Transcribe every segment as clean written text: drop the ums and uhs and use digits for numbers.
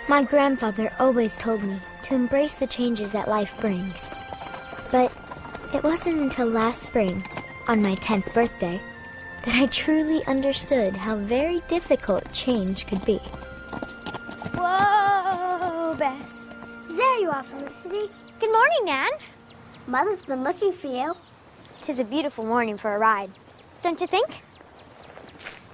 My grandfather always told me to embrace the changes that life brings. But it wasn't until last spring, on my 10th birthday, that I truly understood how very difficult change could be. Whoa, Bess. There you are, Felicity. Good morning, Nan. Mother's been looking for you. 'Tis a beautiful morning for a ride, don't you think?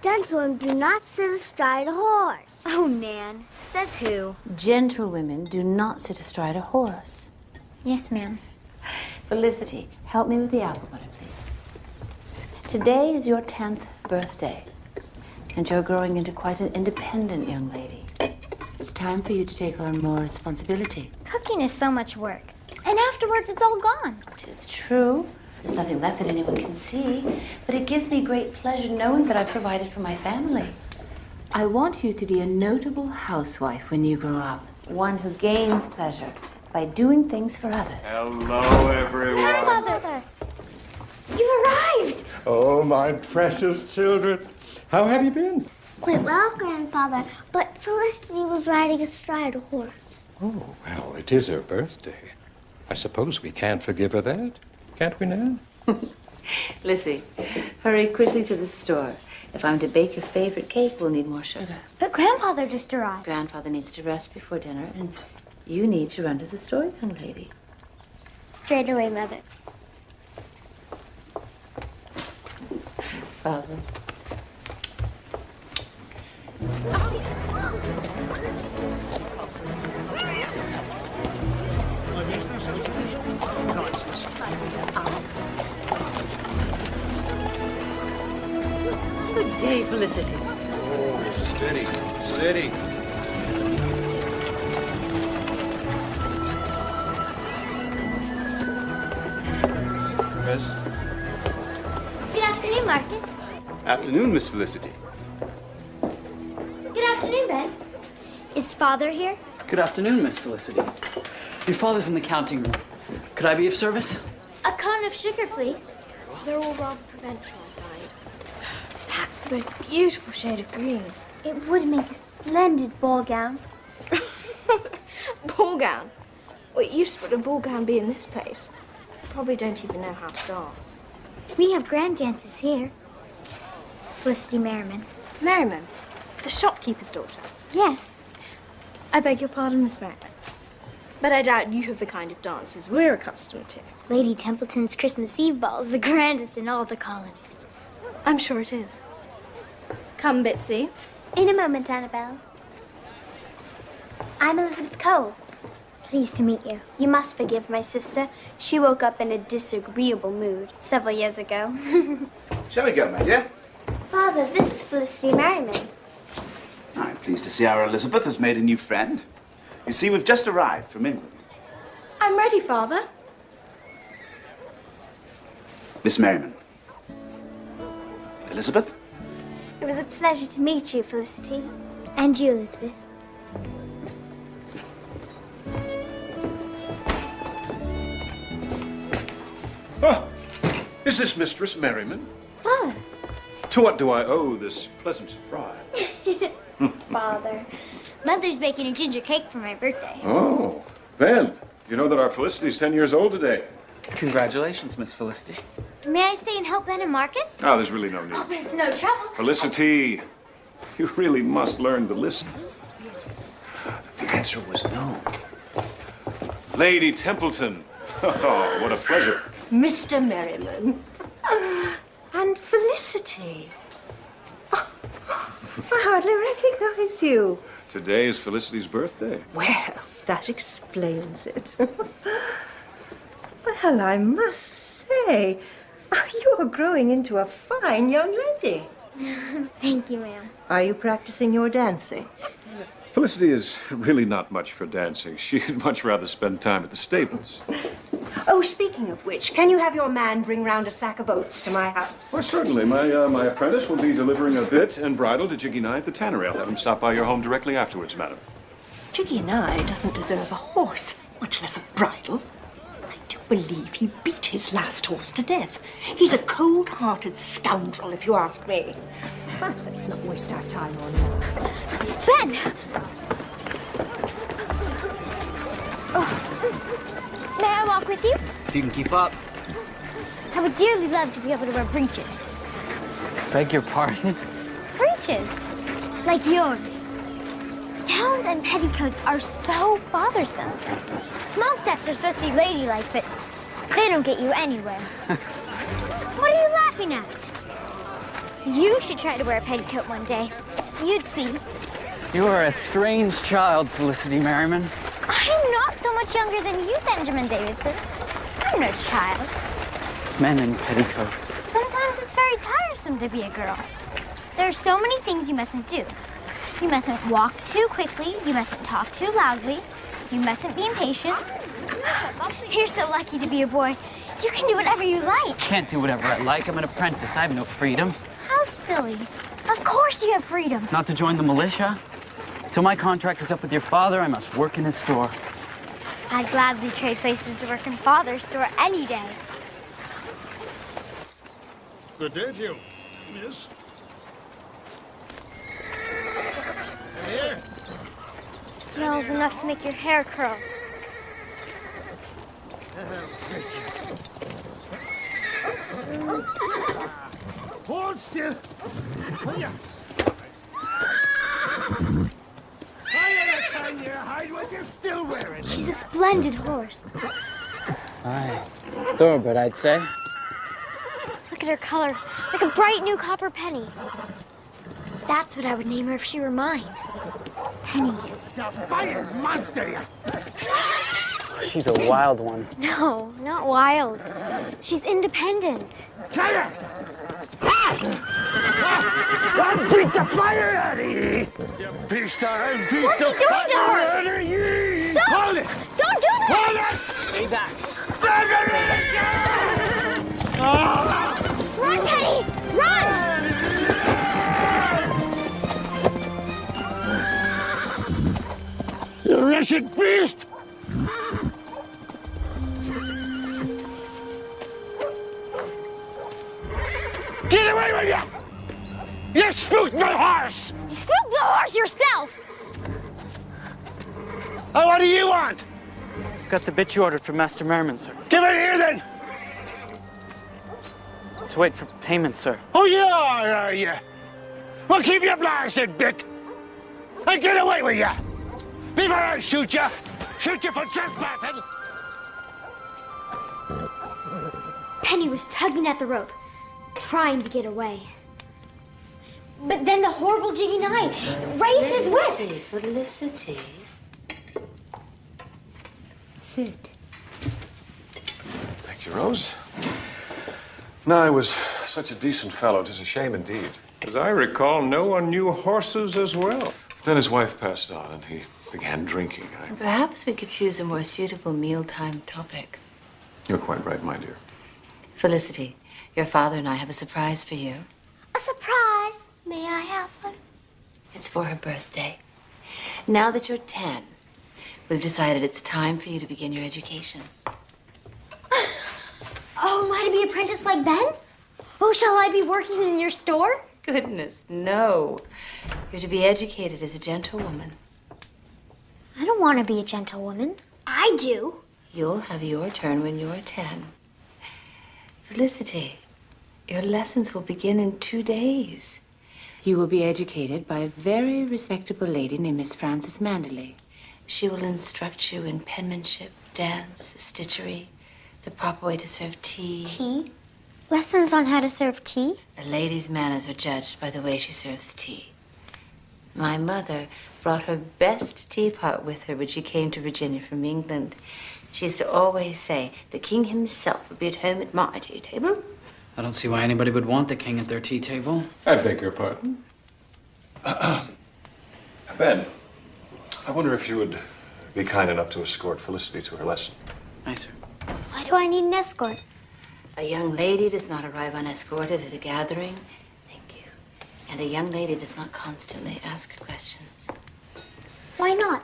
Gentlemen do not sit astride a horse. Oh, Nan. Says who? Gentlewomen do not sit astride a horse. Yes, ma'am. Felicity, help me with the apple butter, please. Today is your 10th birthday, and you're growing into quite an independent young lady. It's time for you to take on more responsibility. Cooking is so much work. And afterwards, it's all gone. It is true. There's nothing left that anyone can see, but it gives me great pleasure knowing that I provided for my family. I want you to be a notable housewife when you grow up, one who gains pleasure by doing things for others. Hello, everyone. Grandfather, you arrived. Oh, my precious children. How have you been? Quite well, Grandfather, but Felicity was riding astride a horse. Oh, well, it is her birthday. I suppose we can't forgive her that, can't we, Nan? Lizzie, hurry quickly to the store. If I'm to bake your favorite cake, we'll need more sugar. But Grandfather just arrived. Grandfather needs to rest before dinner, and you need to run to the store, young lady. Straight away, Mother. Father. Good day, Felicity. Oh, steady, steady. Miss? Good afternoon, Marcus. Afternoon, Miss Felicity. Good afternoon, Ben. Is Father here? Good afternoon, Miss Felicity. Your father's in the counting room. Could I be of service? A cone of sugar, please. They're all rather provincial, I'm afraid. That's the most beautiful shade of green. It would make a splendid ball gown. Ball gown? What use would a ball gown be in this place? Probably don't even know how to dance. We have grand dances here. Felicity Merriman. Merriman, the shopkeeper's daughter. Yes. I beg your pardon, Miss Merriman. But I doubt you have the kind of dances we're accustomed to. Lady Templeton's Christmas Eve ball is the grandest in all the colonies. I'm sure it is. Come, Bitsy. In a moment, Annabelle. I'm Elizabeth Cole. Pleased to meet you. You must forgive my sister. She woke up in a disagreeable mood several years ago. Shall we go, my dear? Father, this is Felicity Merriman. I'm pleased to see our Elizabeth has made a new friend. You see, we've just arrived from England. I'm ready, Father. Miss Merriman. Elizabeth? It was a pleasure to meet you, Felicity. And you, Elizabeth. Oh, is this Mistress Merriman? Father. To what do I owe this pleasant surprise? Father. Mother's baking a ginger cake for my birthday. Oh, Ben, you know that our Felicity's 10 years old today. Congratulations, Miss Felicity. May I stay and help Ben and Marcus? Oh, there's really no need. Oh, but it's no trouble. Felicity, you really must learn to listen. The answer was no. Lady Templeton. Oh, what a pleasure. Mr. Merriman. And Felicity. I hardly recognize you. Today is Felicity's birthday. Well, that explains it. Well, I must say, you are growing into a fine young lady. Thank you, ma'am. Are you practicing your dancing? Felicity is really not much for dancing. She'd much rather spend time at the stables. Oh, speaking of which, can you have your man bring round a sack of oats to my house? Well, certainly. My apprentice will be delivering a bit and bridle to Jiggy and I at the tannery. I'll have him stop by your home directly afterwards, madam. Jiggy and I doesn't deserve a horse, much less a bridle. I do believe he beat his last horse to death. He's a cold-hearted scoundrel, if you ask me. But let's not waste our time on that. Ben! If you can keep up. I would dearly love to be able to wear breeches. Beg your pardon? Breeches, like yours. Gowns and petticoats are so bothersome. Small steps are supposed to be ladylike, but they don't get you anywhere. What are you laughing at? You should try to wear a petticoat one day. You'd see. You are a strange child, Felicity Merriman. I'm not so much younger than you, Benjamin Davidson. I'm no child. Men in petticoats. Sometimes it's very tiresome to be a girl. There are so many things you mustn't do. You mustn't walk too quickly. You mustn't talk too loudly. You mustn't be impatient. You're so lucky to be a boy. You can do whatever you like. Can't do whatever I like. I'm an apprentice. I have no freedom. How silly. Of course you have freedom. Not to join the militia. Till my contract is up with your father, I must work in his store. I'd gladly trade places to work in Father's store any day. Good day to you, miss. Here. Smells enough to make your hair curl. Hold still. Hiya. Hide what you're still wearing. She's a splendid horse. Aye. Thoroughbred, I'd say. Look at her color, like a bright new copper penny. That's what I would name her if she were mine. Penny. The fire monster, you. She's a wild one. No, not wild. She's independent. Try it! I'll beat the fire out of you! You beast, I'll beat What are you doing to her? out of you! Stop! Hold it! Don't do Hold that! it! Stay back. Run, Penny! Run! You wretched beast! Get away with you! You spooked my horse! You spooked the horse yourself! Oh, what do you want? Got the bit you ordered from Master Merriman, sir. Give it here, then! Let's wait for payment, sir. Oh, you are you? Well, keep your blasted bit! And get away with you! Before I shoot you! Shoot you for trespassing! Penny was tugging at the rope, trying to get away. But then the horrible Jiggy Knight raised his whip. Felicity. Sit. Thank you, Rose. Nye was such a decent fellow, 'tis a shame indeed. As I recall, no one knew horses as well. Then his wife passed on, and he began drinking. Perhaps we could choose a more suitable mealtime topic. You're quite right, my dear. Felicity, your father and I have a surprise for you. A surprise. May I have one? It's for her birthday. Now that you're 10, we've decided it's time for you to begin your education. Oh, am I to be apprenticed like Ben? Oh, shall I be working in your store? Goodness, no. You're to be educated as a gentlewoman. I don't want to be a gentlewoman. I do. You'll have your turn when you're 10. Felicity, your lessons will begin in 2 days. You will be educated by a very respectable lady named Miss Frances Manderley. She will instruct you in penmanship, dance, stitchery, the proper way to serve tea. Tea? Lessons on how to serve tea? A lady's manners are judged by the way she serves tea. My mother brought her best teapot with her when she came to Virginia from England. She used to always say, the king himself would be at home at my tea table. I don't see why anybody would want the king at their tea table. I beg your pardon. Ben, I wonder if you would be kind enough to escort Felicity to her lesson. Aye, sir. Why do I need an escort? A young lady does not arrive unescorted at a gathering. Thank you. And a young lady does not constantly ask questions. Why not?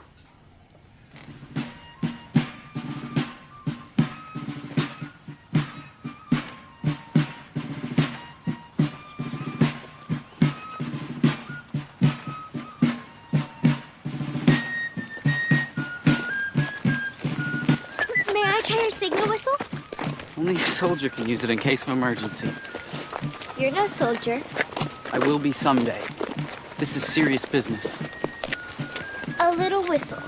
May I try your signal whistle? Only a soldier can use it in case of emergency. You're no soldier. I will be someday. This is serious business. A little whistle.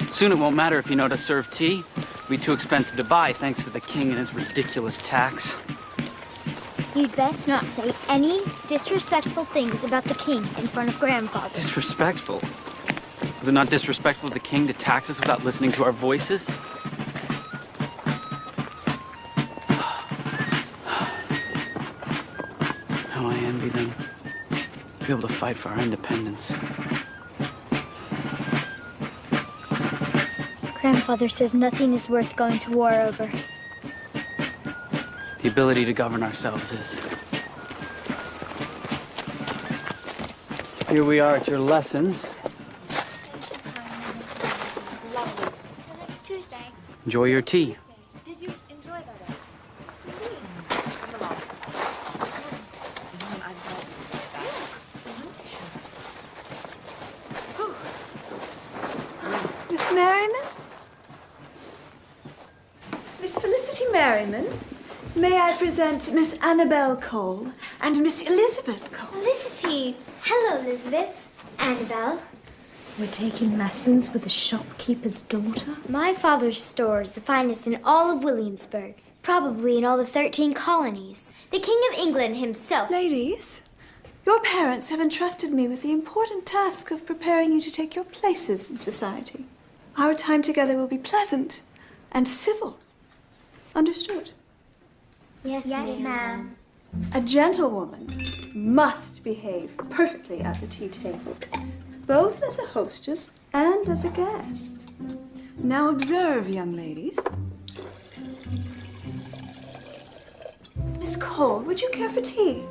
Soon it won't matter if you know how to serve tea. It'll be too expensive to buy thanks to the king and his ridiculous tax. You'd best not say any disrespectful things about the king in front of Grandfather. Disrespectful? Is it not disrespectful of the king to tax us without listening to our voices? How I envy them. To be able to fight for our independence. Grandfather says nothing is worth going to war over. The ability to govern ourselves is. Here we are at your lessons. Next Tuesday. Enjoy your tea. Did you enjoy that? Miss Merriman? Miss Felicity Merriman? May I present Miss Annabelle Cole and Miss Elizabeth Cole? Felicity! Hello, Elizabeth. Annabelle. We're taking lessons with a shopkeeper's daughter? My father's store is the finest in all of Williamsburg. Probably in all the 13 colonies. The King of England himself. Ladies, your parents have entrusted me with the important task of preparing you to take your places in society. Our time together will be pleasant and civil. Understood? Yes, ma'am. A gentlewoman must behave perfectly at the tea table, both as a hostess and as a guest. Now observe, young ladies. Miss Cole, would you care for tea?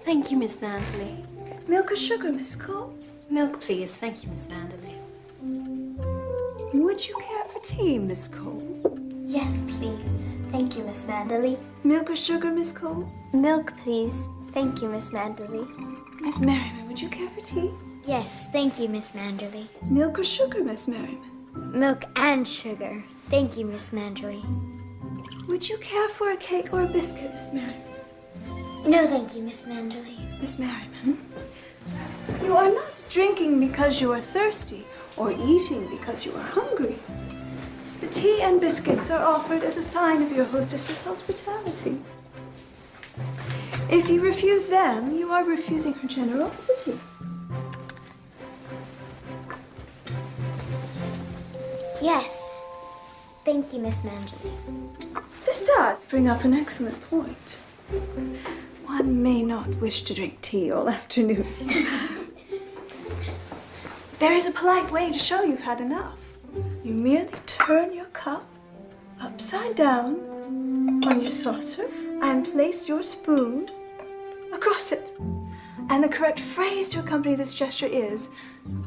Thank you, Miss Manderley. Milk or sugar, Miss Cole? Milk, please. Thank you, Miss Manderley. Would you care for tea, Miss Cole? Yes, please. Thank you, Miss Manderley. Milk or sugar, Miss Cole? Milk, please. Thank you, Miss Manderley. Miss Merriman, would you care for tea? Yes, thank you, Miss Manderley. Milk or sugar, Miss Merriman? Milk and sugar. Thank you, Miss Manderley. Would you care for a cake or a biscuit, Miss Merriman? No, thank you, Miss Manderley. Miss Merriman, you are not drinking because you are thirsty or eating because you are hungry. The tea and biscuits are offered as a sign of your hostess's hospitality. If you refuse them, you are refusing her generosity. Yes. Thank you, Miss Manderley. This does bring up an excellent point. One may not wish to drink tea all afternoon. There is a polite way to show you've had enough. You merely turn your cup upside down on your saucer and place your spoon across it. And the correct phrase to accompany this gesture is,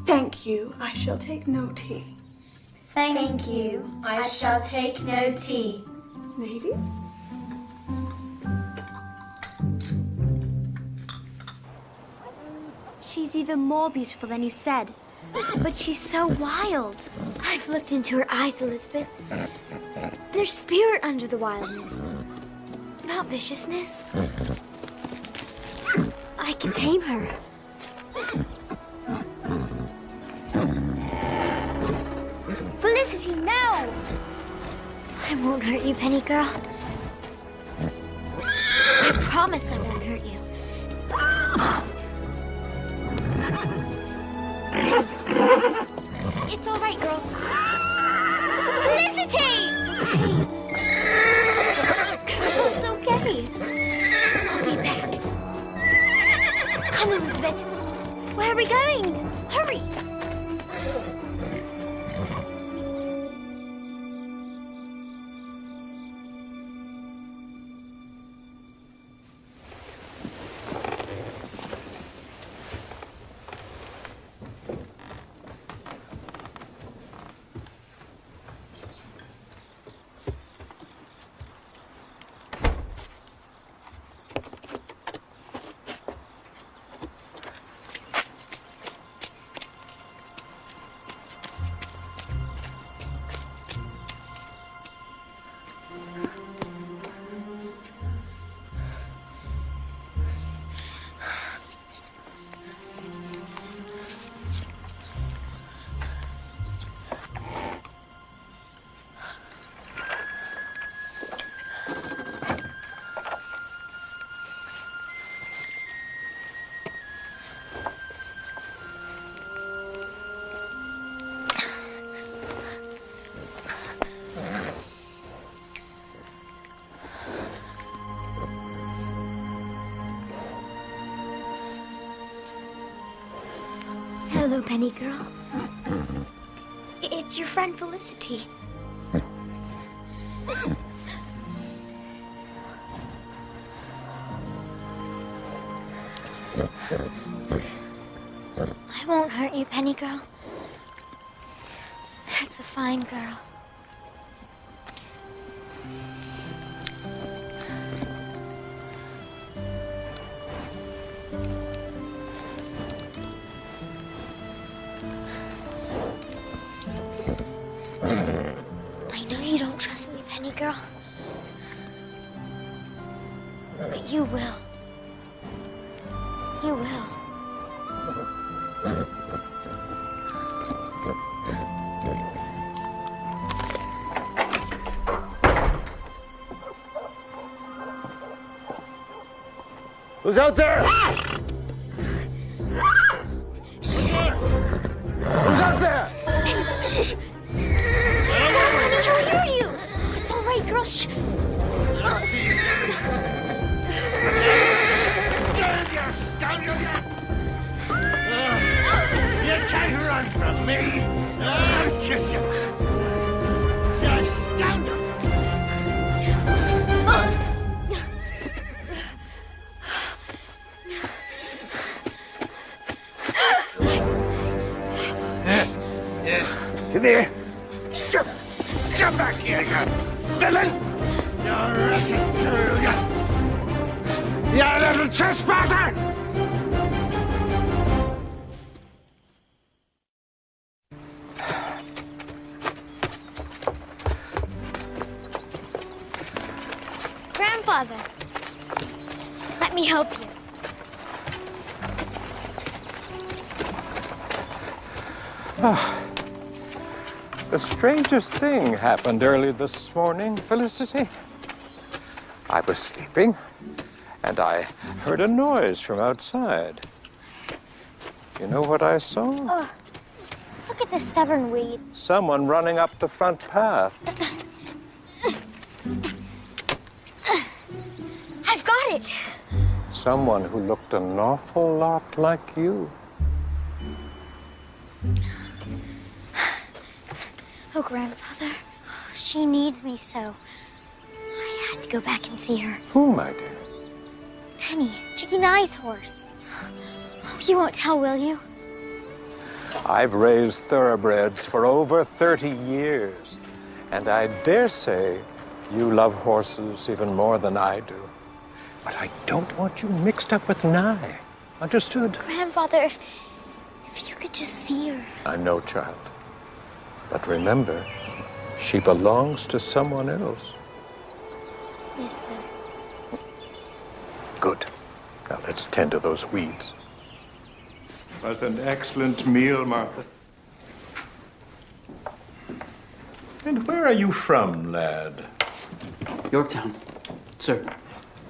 "Thank you, I shall take no tea." Thank you. I shall take no tea. Ladies? She's even more beautiful than you said. But she's so wild. I've looked into her eyes, Elizabeth. There's spirit under the wildness, not viciousness. I can tame her. Felicity, no! I won't hurt you, Penny Girl. I promise I won't hurt you. It's all right, girl. Felicity! It's okay. I'll be back. Come, Elizabeth. Where are we going? Hurry! Hello, Penny Girl. It's your friend Felicity. I won't hurt you, Penny Girl. That's a fine girl. I know you don't trust me, Penny Girl. But you will. You will. Who's out there? Who's out there? Shh! Daddy, he'll hear you! It's all right, girl. Shh! I'll see you. Damn you, scoundrel! You can't run from me! I'll get you! You scoundrel! Come here. Come back here, you villain! You wretched girl, you little trespasser! Grandfather, let me help you. The strangest thing happened early this morning, Felicity. I was sleeping, and I heard a noise from outside. You know what I saw? Oh, look at this stubborn weed. Someone running up the front path. I've got it. Someone who looked an awful lot like you. Oh, Grandfather, she needs me so. I had to go back and see her. Who, my dear? Penny, Chicky Nye's horse. Oh, you won't tell, will you? I've raised thoroughbreds for over 30 years, and I dare say you love horses even more than I do. But I don't want you mixed up with Nye. Understood? Grandfather, if you could just see her. I know, child. But remember, she belongs to someone else. Yes, sir. Good. Now let's tend to those weeds. That's an excellent meal, Martha. And where are you from, lad? Yorktown, sir.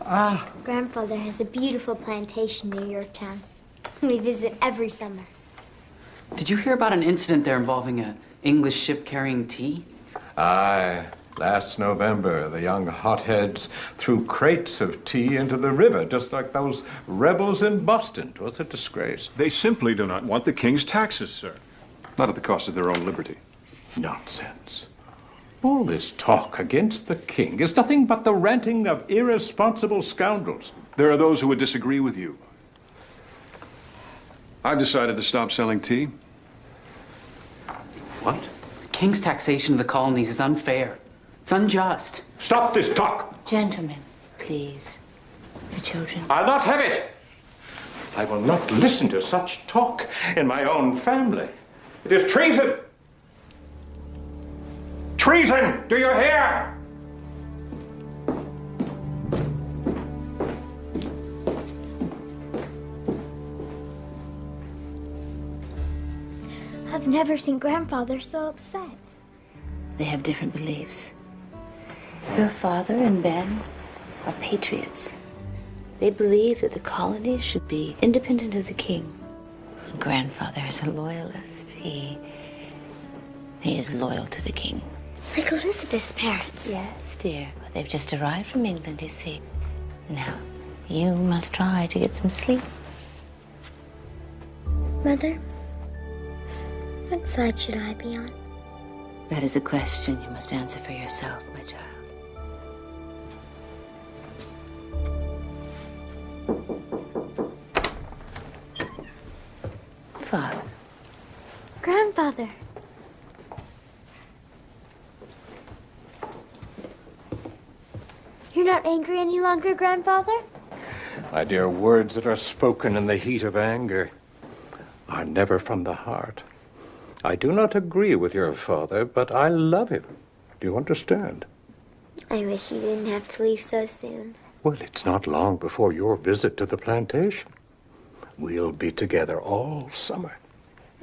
Ah. Grandfather has a beautiful plantation near Yorktown. We visit every summer. Did you hear about an incident there involving an English ship carrying tea? Aye. Last November, the young hotheads threw crates of tea into the river, just like those rebels in Boston. 'Twas a disgrace. They simply do not want the king's taxes, sir. Not at the cost of their own liberty. Nonsense. All this talk against the king is nothing but the ranting of irresponsible scoundrels. There are those who would disagree with you. I've decided to stop selling tea. What? The king's taxation of the colonies is unfair. It's unjust. Stop this talk! Gentlemen, please. The children. I'll not have it! I will not listen to such talk in my own family. It is treason! Treason! Do you hear? I've never seen Grandfather so upset. They have different beliefs. Your father and Ben are patriots. They believe that the colonies should be independent of the king. And Grandfather is a loyalist. He is loyal to the king. Like Elizabeth's parents. Yes, dear. But they've just arrived from England, you see. Now, you must try to get some sleep. Mother, What side should I be on? That is a question you must answer for yourself, my child. Father. Grandfather. You're not angry any longer, Grandfather? My dear, words that are spoken in the heat of anger are never from the heart. I do not agree with your father, but I love him. Do you understand? I wish you didn't have to leave so soon. Well, it's not long before your visit to the plantation. We'll be together all summer.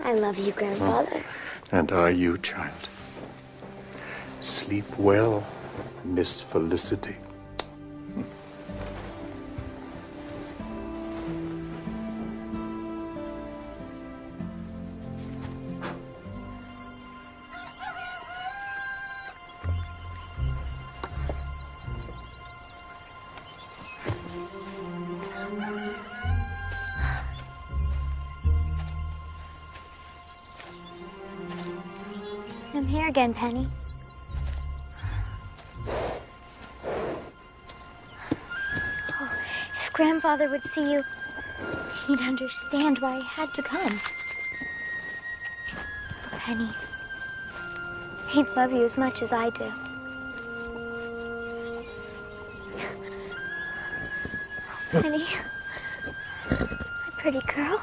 I love you, Grandfather. And are you, child? Sleep well, Miss Felicity. I'm here again, Penny. Oh, if Grandfather would see you, he'd understand why I had to come. Oh, Penny, he'd love you as much as I do. Oh, Penny, it's my pretty girl.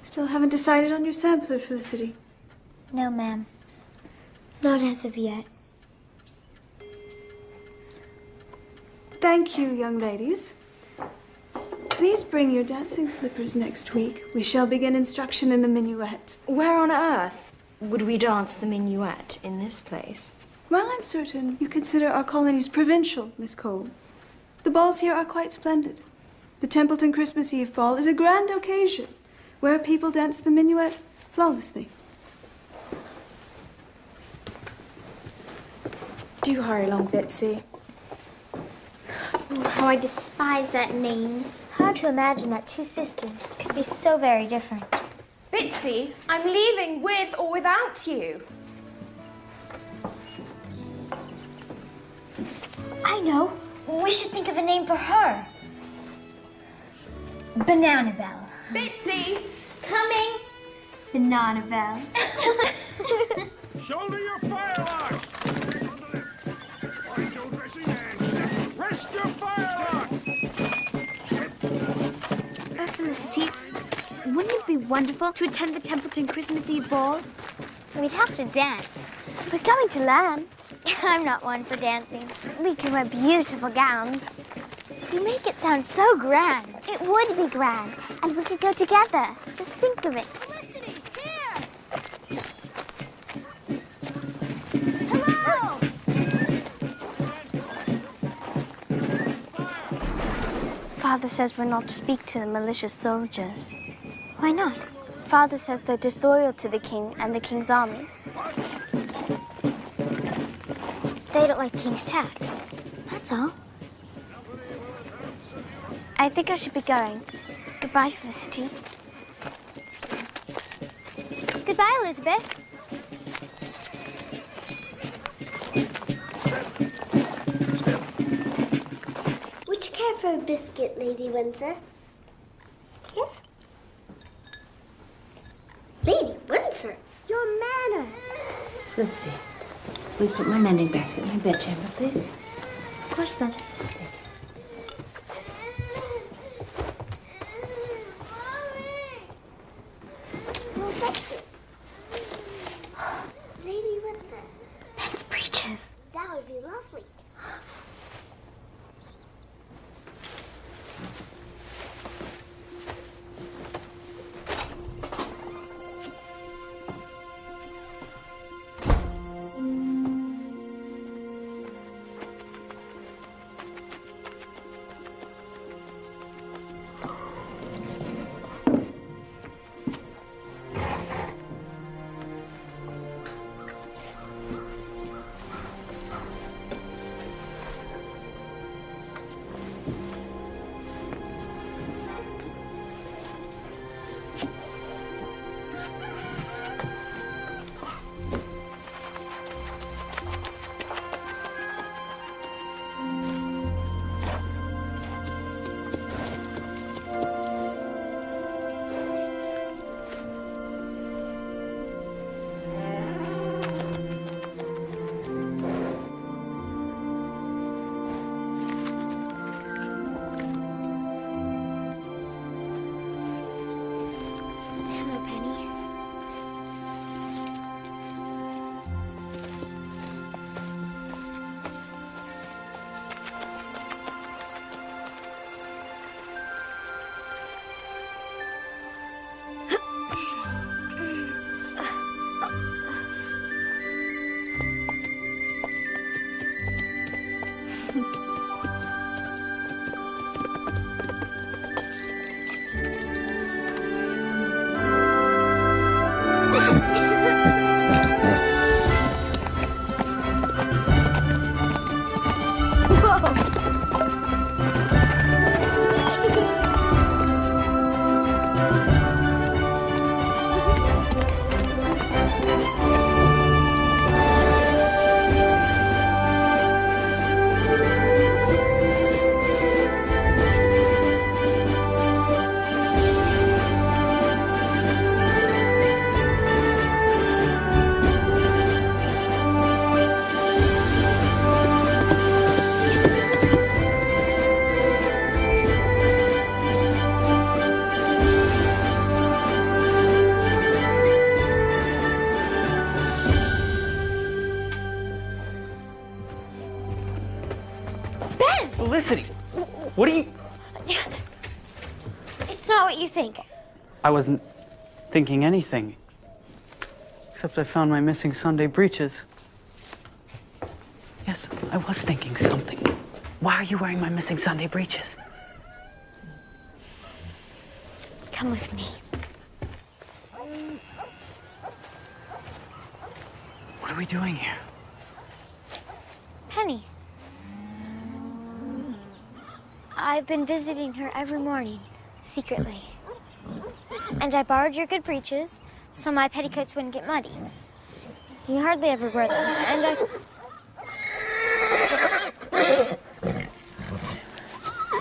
Still haven't decided on your sampler, Felicity? No, ma'am. Not as of yet. Thank you, young ladies. Please bring your dancing slippers next week. We shall begin instruction in the minuet. Where on earth would we dance the minuet in this place? Well, I'm certain you consider our colonies provincial, Miss Cole. The balls here are quite splendid. The Templeton Christmas Eve ball is a grand occasion where people dance the minuet flawlessly. Do hurry along, Bitsy. Oh, how I despise that name. It's hard to imagine that two sisters could be so very different. Bitsy, I'm leaving with or without you. I know. We should think of a name for her. Banana Bell. Bitsy! Coming! Banana Bell. Shoulder your firearks! Find your dressing hands. Rest your firearks! Felicity, wouldn't it be wonderful to attend the Templeton Christmas Eve ball? We'd have to dance. We're going to learn. I'm not one for dancing. We can wear beautiful gowns. You make it sound so grand. It would be grand, and we could go together. Just think of it. Felicity, here! Hello! Father says we're not to speak to the malicious soldiers. Why not? Father says they're disloyal to the king and the king's armies. They don't like the king's tax. That's all. I think I should be going. Goodbye, Felicity. Goodbye, Elizabeth. Would you care for a biscuit, Lady Windsor? Yes? Lady Windsor, your manner. Felicity, will you put my mending basket in my bedchamber, please? Of course, Mother. Lady Windsor. Ben's breeches. That would be lovely. Felicity, what are you... It's not what you think. I wasn't thinking anything. Except I found my missing Sunday breeches. Yes, I was thinking something. Why are you wearing my missing Sunday breeches? Come with me. What are we doing here? Penny. I've been visiting her every morning, secretly. And I borrowed your good breeches so my petticoats wouldn't get muddy. You hardly ever wear them, and I...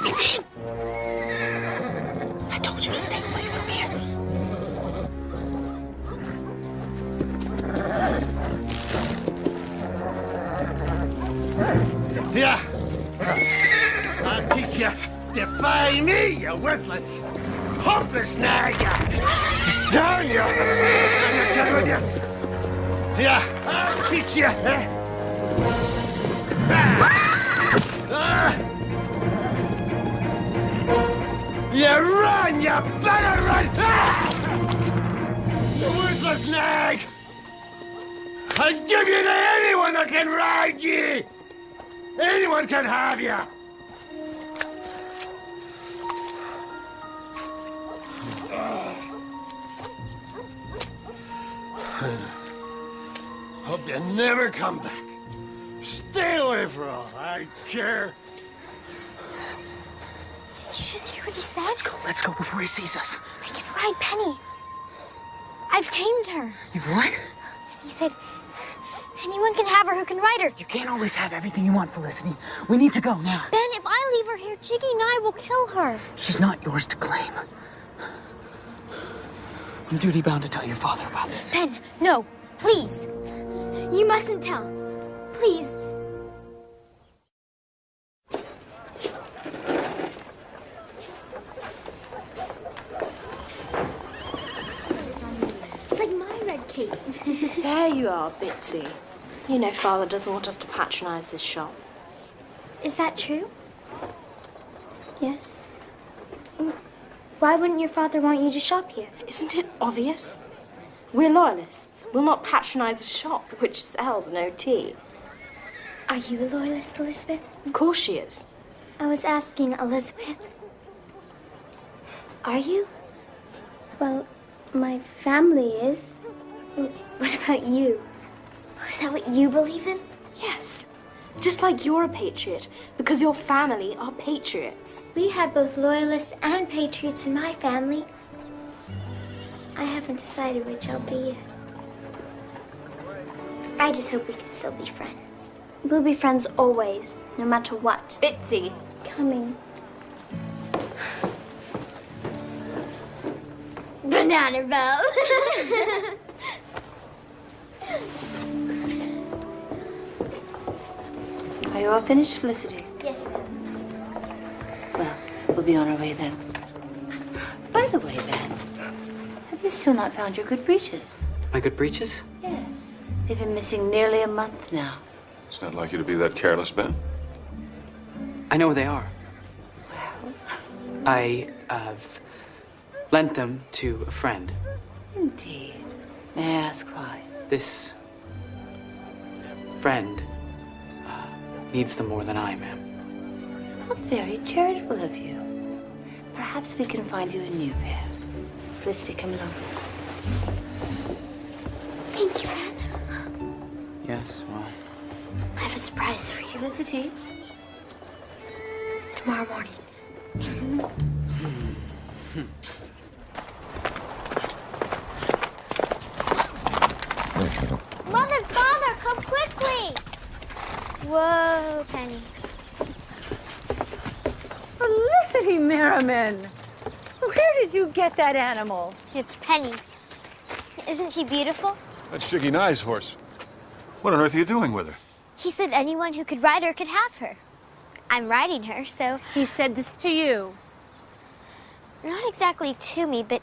It's him! I told you to stay away from here. Yeah. I'll teach you. Defy me, you worthless, hopeless nag. Down you. I'm done with you. Yeah, I'll teach you. You run, you better run. You worthless nag. I'll give you to anyone that can ride ye. Anyone can have you. Hope you never come back. Stay away for all I care. Did you just hear what he said? Let's go before he sees us. I can ride Penny. I've tamed her. You've what? He said, anyone can have her who can ride her. You can't always have everything you want, Felicity. We need to go now. Ben, if I leave her here, Jiggy and I will kill her. She's not yours to claim. I'm duty-bound to tell your father about this. Ben, no, please. You mustn't tell. Please. It's like my red cape. There you are, Bitsy. You know Father doesn't want us to patronize his shop. Is that true? Yes. Why wouldn't your father want you to shop here? Isn't it obvious? We're loyalists. We'll not patronize a shop which sells no tea. Are you a loyalist, Elizabeth? Of course she is. I was asking Elizabeth. Are you? Well, my family is. What about you? Is that what you believe in? Yes. Just like you're a patriot, because your family are patriots. We have both loyalists and patriots in my family. I haven't decided which I'll be yet. I just hope we can still be friends. We'll be friends always, no matter what. Bitsy. Coming. Banana boat. Are you all finished, Felicity? Yes, ma'am. Well, we'll be on our way then. By the way, Ben, have you still not found your good breeches? My good breeches? Yes. They've been missing nearly a month now. It's not like you to be that careless, Ben. I know where they are. Well, I have lent them to a friend. indeed. May I ask why? This friend needs them more than I, ma'am. How very charitable of you. Perhaps we can find you a new pair. Felicity, come along. Thank you, Ben. Yes, well... I have a surprise for you. Felicity? Tomorrow morning. Mother, Father, come quickly! Whoa, Penny. Felicity Merriman! Where did you get that animal? It's Penny. Isn't she beautiful? That's Jiggy Nye's horse. What on earth are you doing with her? He said anyone who could ride her could have her. I'm riding her, so... He said this to you? Not exactly to me, but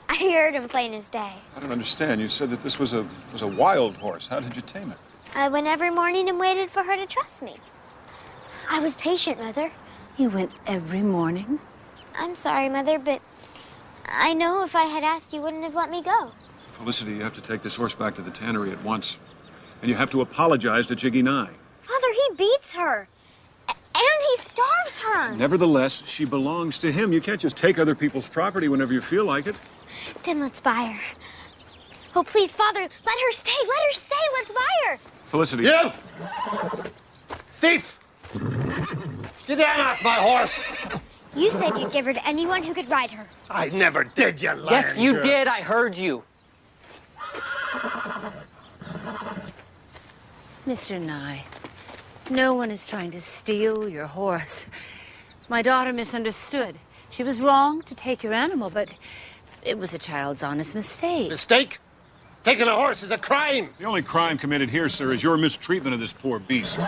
I heard him plain as day. I don't understand. You said that this was a wild horse. How did you tame it? I went every morning and waited for her to trust me. I was patient, Mother. You went every morning? I'm sorry, Mother, but I know if I had asked, you wouldn't have let me go. Felicity, you have to take this horse back to the tannery at once. And you have to apologize to Jiggy Nye. Father, he beats her. And he starves her. Nevertheless, she belongs to him. You can't just take other people's property whenever you feel like it. Then let's buy her. Oh, please, Father, let her stay. Let her stay. Let's buy her. Felicity. You! Thief! Get down off my horse! You said you'd give her to anyone who could ride her. I never did, you lying Yes, you girl. did. I heard you. Mr. Nye, no one is trying to steal your horse. My daughter misunderstood. She was wrong to take your animal, but it was a child's honest mistake. Mistake? Taking a horse is a crime. The only crime committed here, sir, is your mistreatment of this poor beast.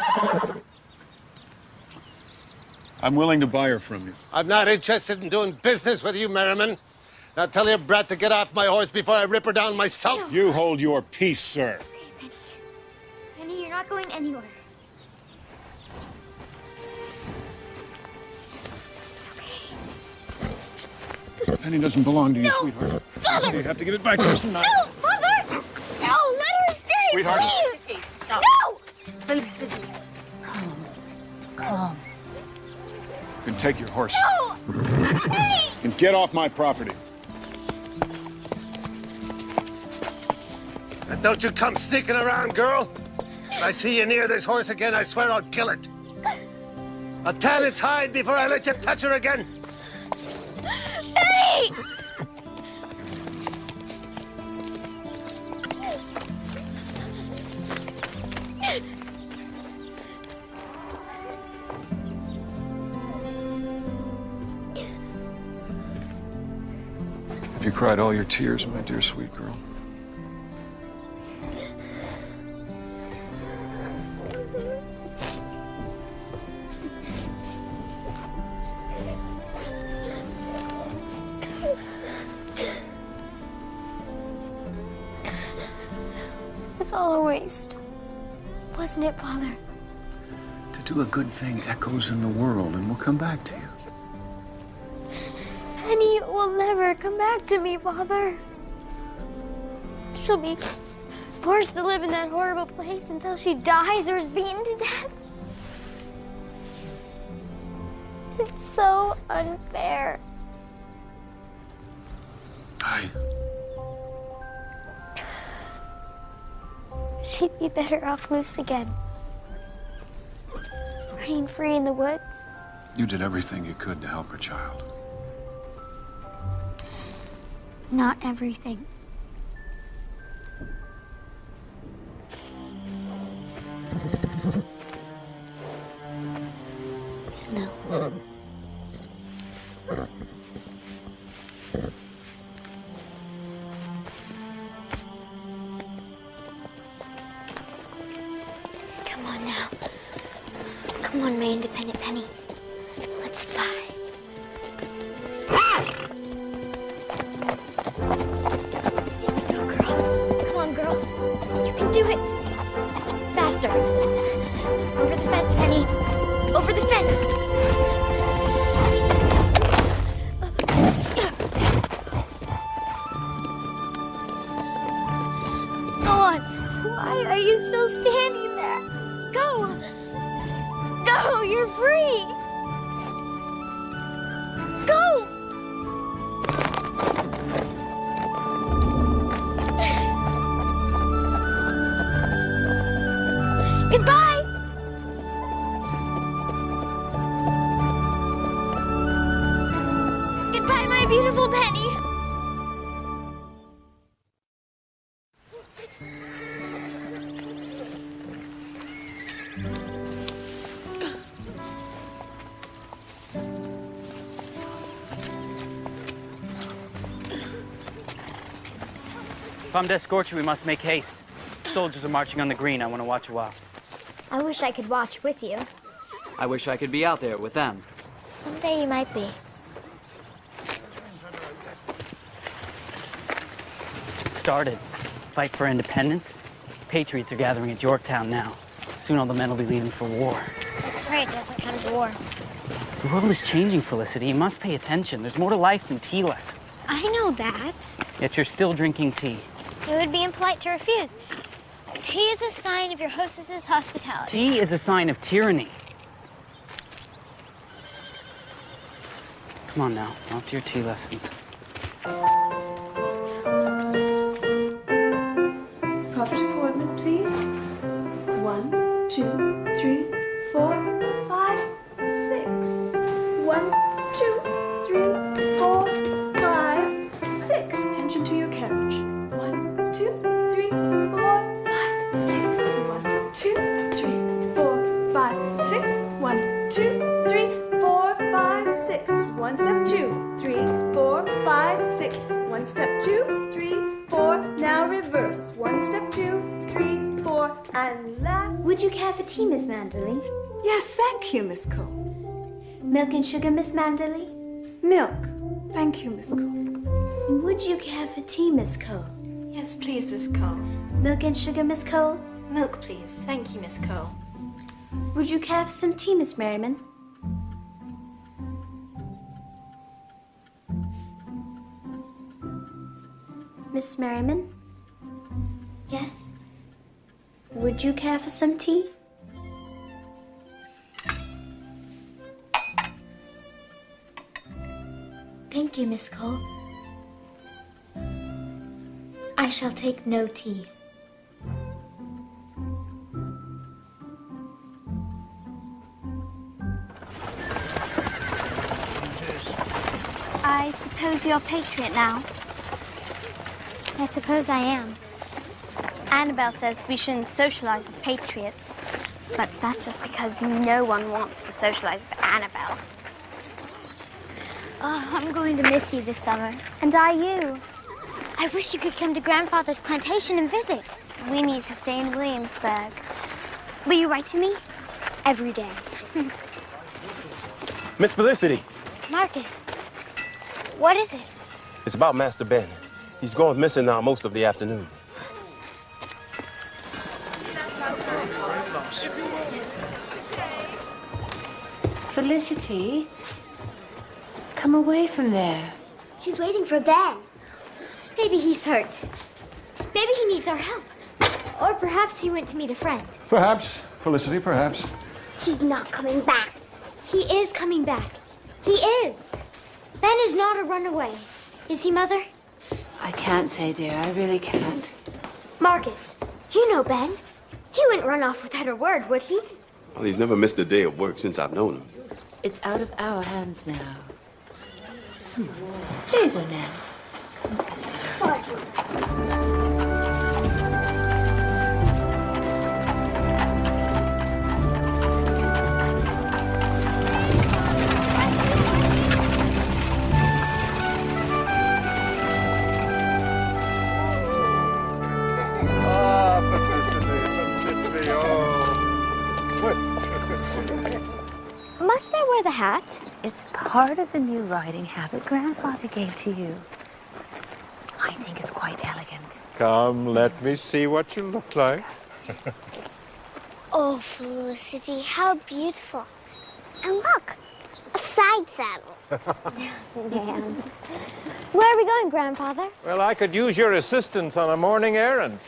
I'm willing to buy her from you. I'm not interested in doing business with you, Merriman. Now tell your brat to get off my horse before I rip her down myself. You hold your peace, sir. Penny, you're not going anywhere. Penny doesn't belong to you, sweetheart. Father! You have to give it back to us tonight. No, Father! No, let her stay, Sweetheart. please! Stop. No! Felicity, calm, calm. You can take your horse. No! Penny! And get off my property. And don't you come sneaking around, girl. If I see you near this horse again, I swear I'll kill it. I'll tan its hide before I let you touch her again. Penny! Have you cried all your tears, my dear sweet girl? It's all a waste. Wasn't it, Father? To do a good thing echoes in the world and will come back to you. Penny will never come back to me, Father. She'll be forced to live in that horrible place until she dies or is beaten to death. It's so unfair. She'd be better off loose again. Running free in the woods. You did everything you could to help her, child. Not everything. No. Come on now. Come on, my independent Penny. Let's fly. Come on, girl. You can do it. Faster. Over the fence, Penny. Over the fence. Go on. Why are you still standing there? Go. Go. You're free. Go. Goodbye! Goodbye, my beautiful Penny! If I'm to escort you, we must make haste. Soldiers are marching on the green. I want to watch a while. I wish I could watch with you. I wish I could be out there with them. Someday you might be. Started. Fight for independence. Patriots are gathering at Yorktown now. Soon all the men will be leaving for war. Let's pray it doesn't come to war. The world is changing, Felicity. You must pay attention. There's more to life than tea lessons. I know that. Yet you're still drinking tea. It would be impolite to refuse. Tea is a sign of your hostess's hospitality. Tea is a sign of tyranny. Come on now, off to your tea lessons. Proper appointment, please. 1, 2, 3, 4, 5, 6. 1, 2, 3, 4, 5, 6. Attention to your carriage. 1, 2, 3, 4, 5, 6. 1, 2, 3, 4, 5, 6. 1, 2, 3, 4, 5, 6. 1 step 2, 3, 4, 5, 6. 1 step 2, 3, 4. Now reverse. 1 step 2, 3, 4, and left. Would you care for tea, Miss Manderley? Yes, thank you, Miss Cole. Milk and sugar, Miss Manderley? Milk. Thank you, Miss Cole. Would you care for tea, Miss Cole? Yes, please, Miss Cole. Milk and sugar, Miss Cole? Milk, please. Thank you, Miss Cole. Would you care for some tea, Miss Merriman? Miss Merriman? Yes? Would you care for some tea? Thank you, Miss Cole. I shall take no tea. I suppose you're a patriot now. I suppose I am. Annabelle says we shouldn't socialize with patriots, but that's just because no one wants to socialize with Annabelle. Oh, I'm going to miss you this summer. And I you. I wish you could come to Grandfather's plantation and visit. We need to stay in Williamsburg. Will you write to me? Every day. Miss Felicity. Marcus, what is it? It's about Master Ben. He's gone missing now most of the afternoon. Felicity, come away from there. She's waiting for Ben. Maybe he's hurt. Maybe he needs our help. Or perhaps he went to meet a friend. Perhaps, Felicity, perhaps. He's not coming back. He is coming back. He is. Ben is not a runaway. Is he, Mother? I can't say, dear. I really can't. Marcus, you know Ben. He wouldn't run off without a word, would he? Well, he's never missed a day of work since I've known him. It's out of our hands now. There you go now. Must I wear the hat? It's part of the new riding habit Grandfather gave to you. I think it's quite elegant. Come, let me see what you look like. Oh, Felicity, how beautiful. And look, a side saddle. Man. Where are we going, Grandfather? Well, I could use your assistance on a morning errand.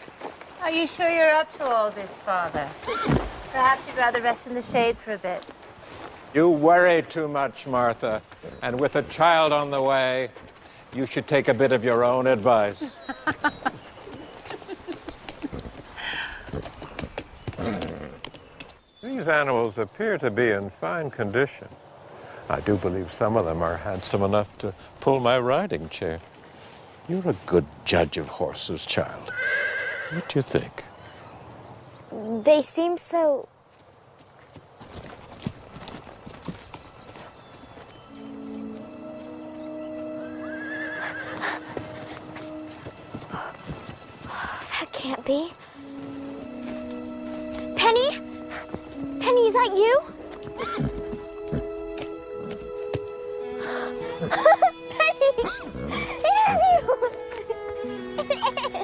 Are you sure you're up to all this, Father? Perhaps you'd rather rest in the shade for a bit. You worry too much, Martha. And with a child on the way, you should take a bit of your own advice. These animals appear to be in fine condition. I do believe some of them are handsome enough to pull my riding chair. You're a good judge of horses, child. What do you think? They seem so... That can't be. Penny? Penny, is that you? Penny! It is you! It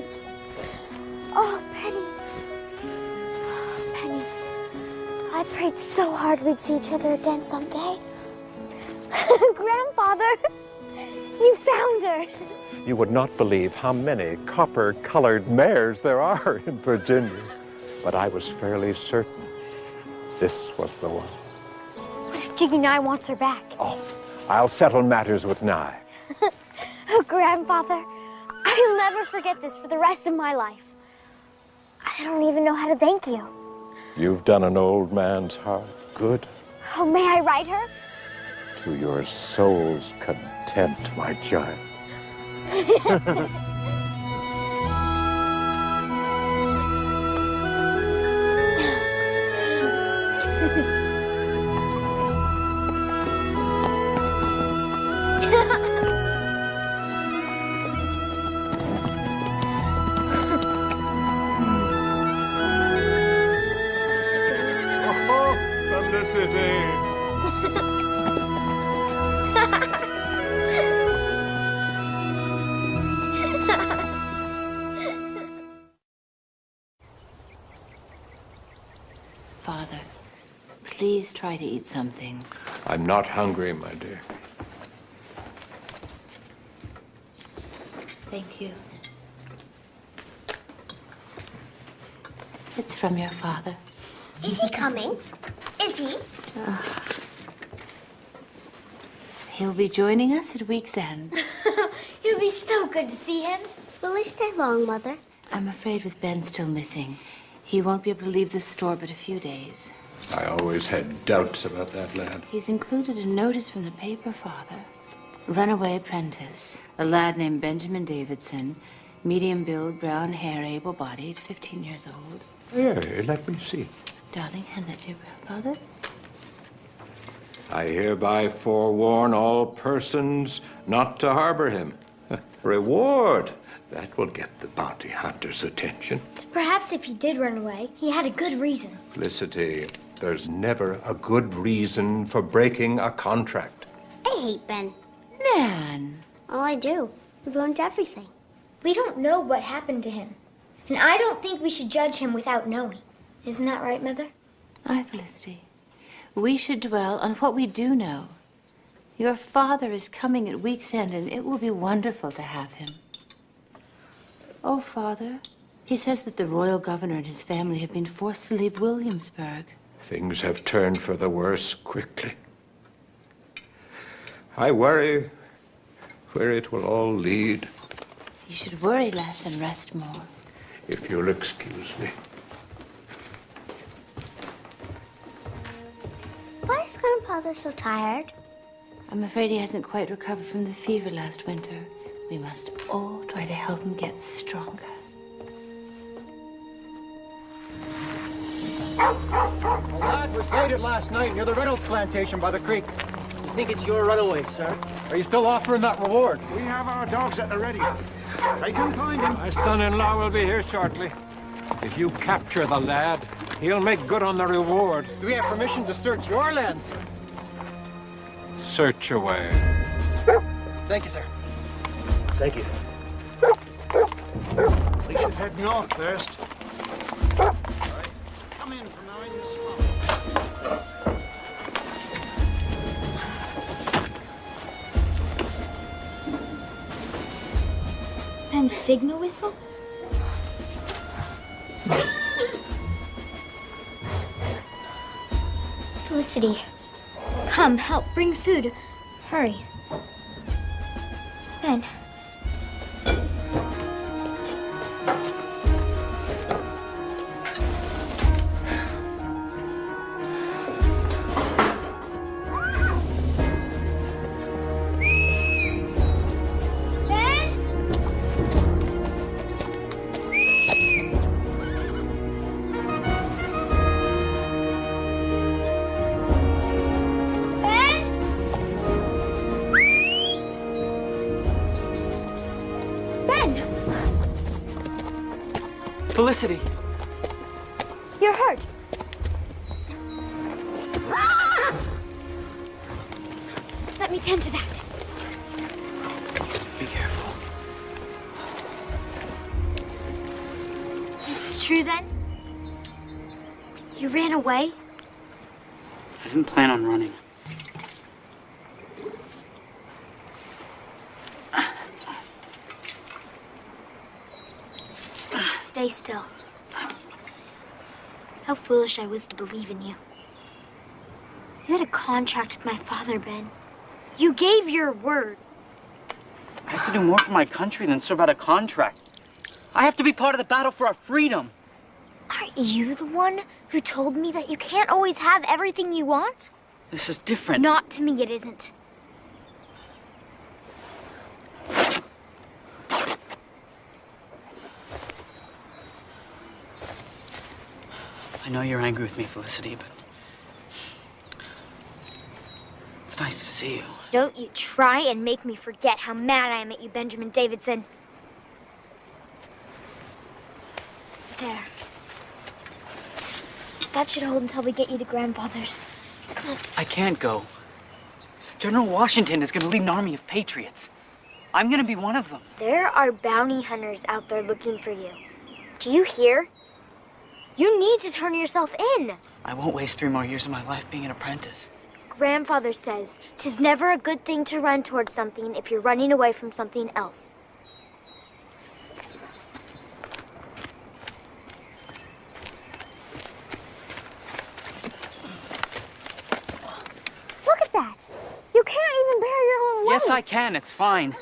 is! Oh, Penny. Penny. hard we'd see each other again someday. Grandfather, you found her. You would not believe how many copper-colored mares there are in Virginia. But I was fairly certain this was the one. What if Jiggy Nye wants her back? Oh, I'll settle matters with Nye. Oh, Grandfather, I'll never forget this for the rest of my life. I don't even know how to thank you. You've done an old man's heart good. Oh, may I ride her? To your soul's content, my child. Father, please try to eat something. I'm not hungry, my dear. Thank you. It's from your father. Is he coming? Is he? He'll be joining us at week's end. It'll be so good to see him. Will he stay long, Mother? I'm afraid with Ben still missing, he won't be able to leave the store but a few days. I always had doubts about that lad. He's included a notice from the paper, Father. Runaway apprentice, a lad named Benjamin Davidson, medium build, brown hair, able-bodied, 15 years old. Here, let me see. Darling, hand that to your grandfather. I hereby forewarn all persons not to harbor him. Reward. That will get the bounty hunter's attention. Perhaps if he did run away, he had a good reason. Felicity, there's never a good reason for breaking a contract. I hate Ben. Nan. All I do. He ruined everything. We don't know what happened to him. And I don't think we should judge him without knowing. Isn't that right, Mother? Aye, Felicity. We should dwell on what we do know. Your father is coming at week's end, and it will be wonderful to have him. Oh, Father, he says that the royal governor and his family have been forced to leave Williamsburg. Things have turned for the worse quickly. I worry where it will all lead. You should worry less and rest more. If you'll excuse me. Why is Grandfather so tired? I'm afraid he hasn't quite recovered from the fever last winter. We must all try to help him get stronger. A lad was sighted last night near the Reynolds plantation by the creek. We think it's your runaway, sir. Are you still offering that reward? We have our dogs at the ready. They can find him. My son-in-law will be here shortly. If you capture the lad, he'll make good on the reward. Do we have permission to search your land, sir? Search away. Thank you, sir. Thank you. We should head north first. Come in from now in the swamp. And signal whistle? Felicity, come, help, bring food. Hurry. Ben. Felicity! You're hurt. Let me tend to that. Be careful. It's true then? You ran away? I didn't plan on running. Stay still. How foolish I was to believe in you. You had a contract with my father, Ben. You gave your word. I have to do more for my country than serve out a contract. I have to be part of the battle for our freedom. Aren't you the one who told me that you can't always have everything you want? This is different. Not to me, it isn't. I know you're angry with me, Felicity, but it's nice to see you. Don't you try and make me forget how mad I am at you, Benjamin Davidson. There. That should hold until we get you to Grandfather's. Come on. I can't go. General Washington is going to lead an army of patriots. I'm going to be one of them. There are bounty hunters out there looking for you. Do you hear? You need to turn yourself in. I won't waste 3 more years of my life being an apprentice. Grandfather says 'tis never a good thing to run towards something if you're running away from something else. Look at that! You can't even bear your own weight! Yes, I can. It's fine.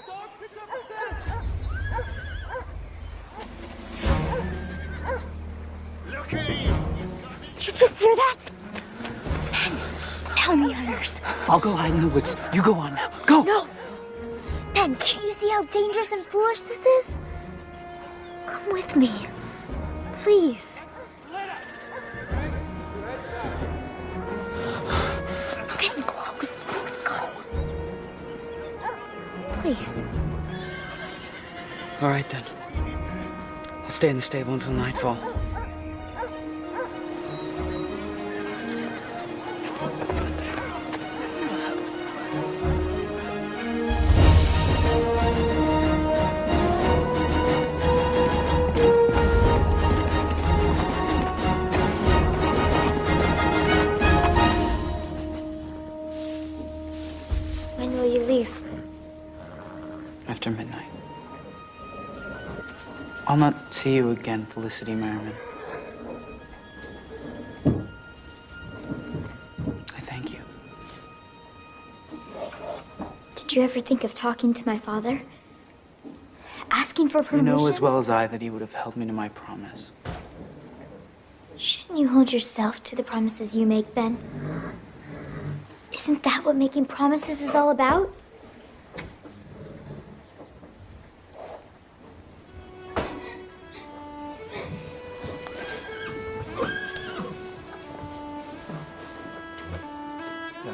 Did you just hear that? Bounty hunters. I'll go hide in the woods. You go on now. Go! No! Ben, can't you see how dangerous and foolish this is? Come with me. Please. We're getting close. Let's go. Please. All right, then. I'll stay in the stable until nightfall. When will you leave? After midnight. I'll not see you again, Felicity Merriman. I thank you. Did you ever think of talking to my father? Asking for You permission? know as well as I that he would have held me to my promise. Shouldn't you hold yourself to the promises you make, Ben? Isn't that what making promises is all about?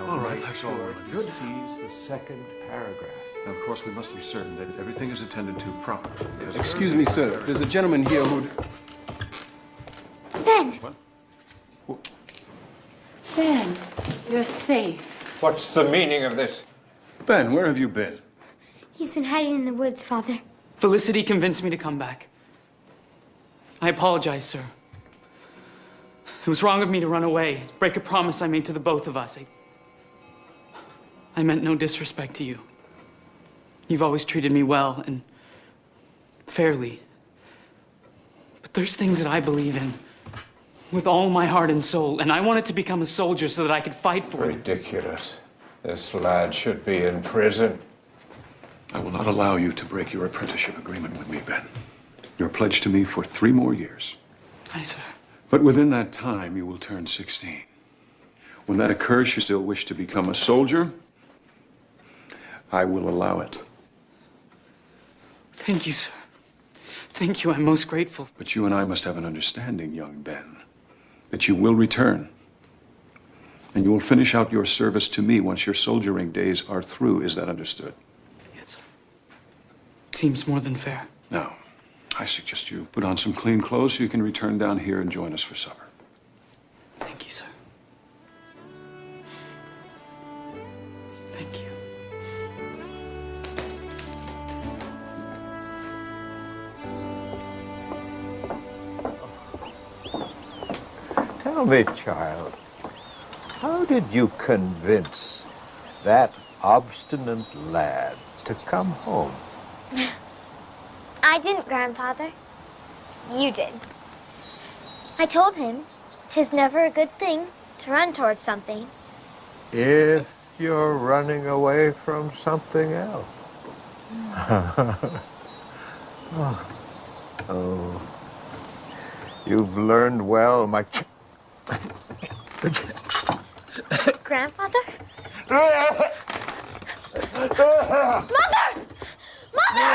All right, that's all. Good. Sees the second paragraph. Now, of course, we must be certain that everything is attended to properly. Yes, Excuse me, sir. There's a gentleman here who'd... Ben! What? Ben, you're safe. What's the meaning of this? Ben, where have you been? He's been hiding in the woods, Father. Felicity convinced me to come back. I apologize, sir. It was wrong of me to run away, break a promise I made to the both of us. I meant no disrespect to you. You've always treated me well and fairly. But there's things that I believe in with all my heart and soul, and I wanted to become a soldier so that I could fight for it. Ridiculous. This lad should be in prison. I will not allow you to break your apprenticeship agreement with me, Ben. You're pledged to me for 3 more years. Aye, sir. But within that time, you will turn 16. When that occurs, you still wish to become a soldier, I will allow it. Thank you, sir. Thank you. I'm most grateful. But you and I must have an understanding, young Ben, that you will return. And you will finish out your service to me once your soldiering days are through. Is that understood? Yes, sir. Seems more than fair. Now, I suggest you put on some clean clothes so you can return down here and join us for supper. Thank you, sir. Thank you. Tell me, child, How did you convince that obstinate lad to come home? I didn't, Grandfather. You did. I told him 'tis never a good thing to run towards something. If you're running away from something else. Oh, you've learned well, my Grandfather? Mother!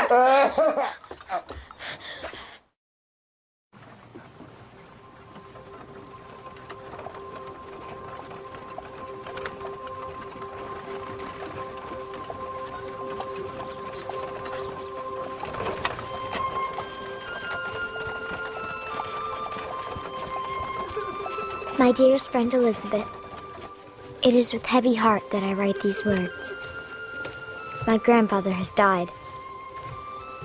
Mother! My dearest friend Elizabeth, it is with heavy heart that I write these words. My grandfather has died.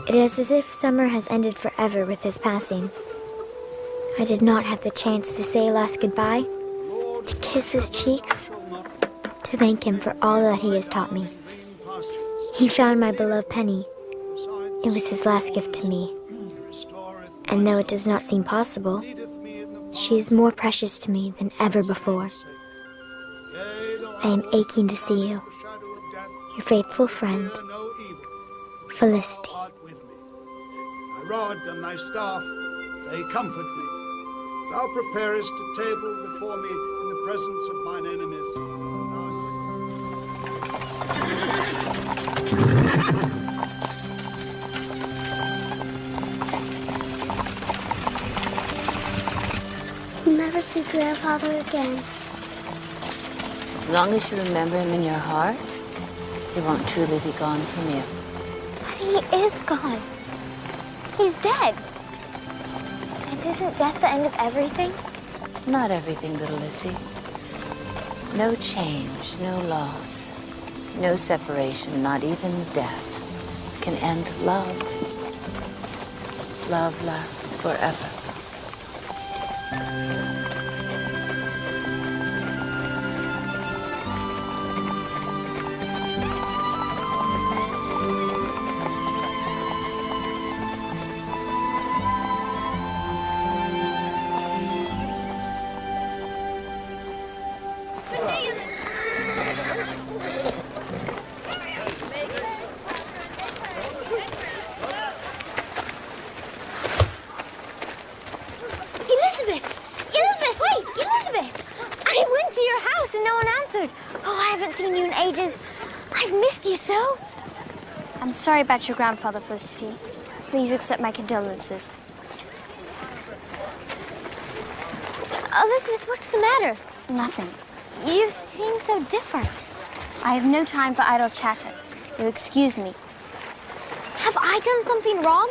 It is as if summer has ended forever with his passing. I did not have the chance to say a last goodbye, to kiss his cheeks, to thank him for all that he has taught me. He found my beloved Penny. It was his last gift to me. And though it does not seem possible, she is more precious to me than ever before. I am aching to see you. Your faithful friend, Felicity. Thy rod and thy staff, they comfort me. Thou preparest a table before me in the presence of mine enemies. You'll never see Grandfather again. As long as you remember him in your heart, he won't truly be gone from you. But he is gone. He's dead. And isn't death the end of everything? Not everything, little Lissy. No change, no loss, no separation, not even death can end love. Love lasts forever. I'm sorry about your grandfather, Felicity. Please accept my condolences. Elizabeth, what's the matter? Nothing. You seem so different. I have no time for idle chatter. You'll excuse me. Have I done something wrong?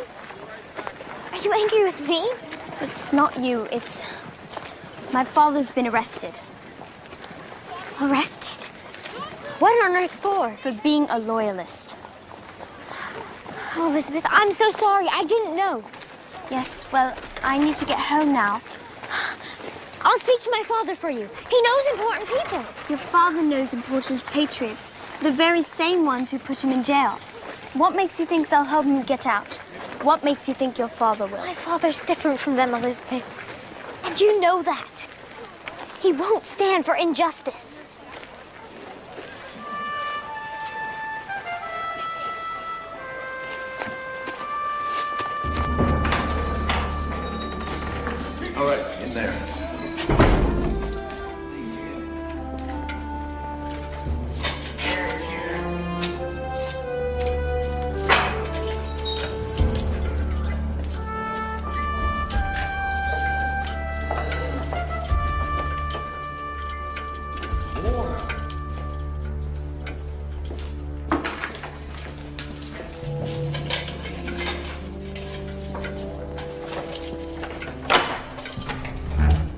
Are you angry with me? It's not you, it's... My father's been arrested. Arrested? What on earth for? For being a loyalist. Oh, Elizabeth, I'm so sorry. I didn't know. Yes, well, I need to get home now. I'll speak to my father for you. He knows important people. Your father knows important patriots, the very same ones who put him in jail. What makes you think they'll help him get out? What makes you think your father will? My father's different from them, Elizabeth. And you know that. He won't stand for injustice. All right, in there.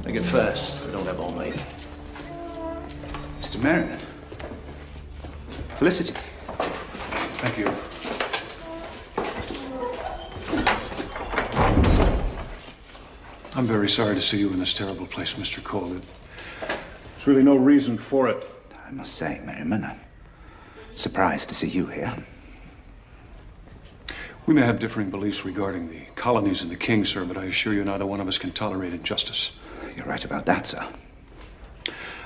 Make it fast. We don't have all night. Mr. Mariner. Felicity. Thank you. I'm very sorry to see you in this terrible place, Mr. Cole. There's really no reason for it. I must say, Merriman, I'm surprised to see you here. We may have differing beliefs regarding the colonies and the king, sir, but I assure you neither one of us can tolerate injustice. You're right about that, sir.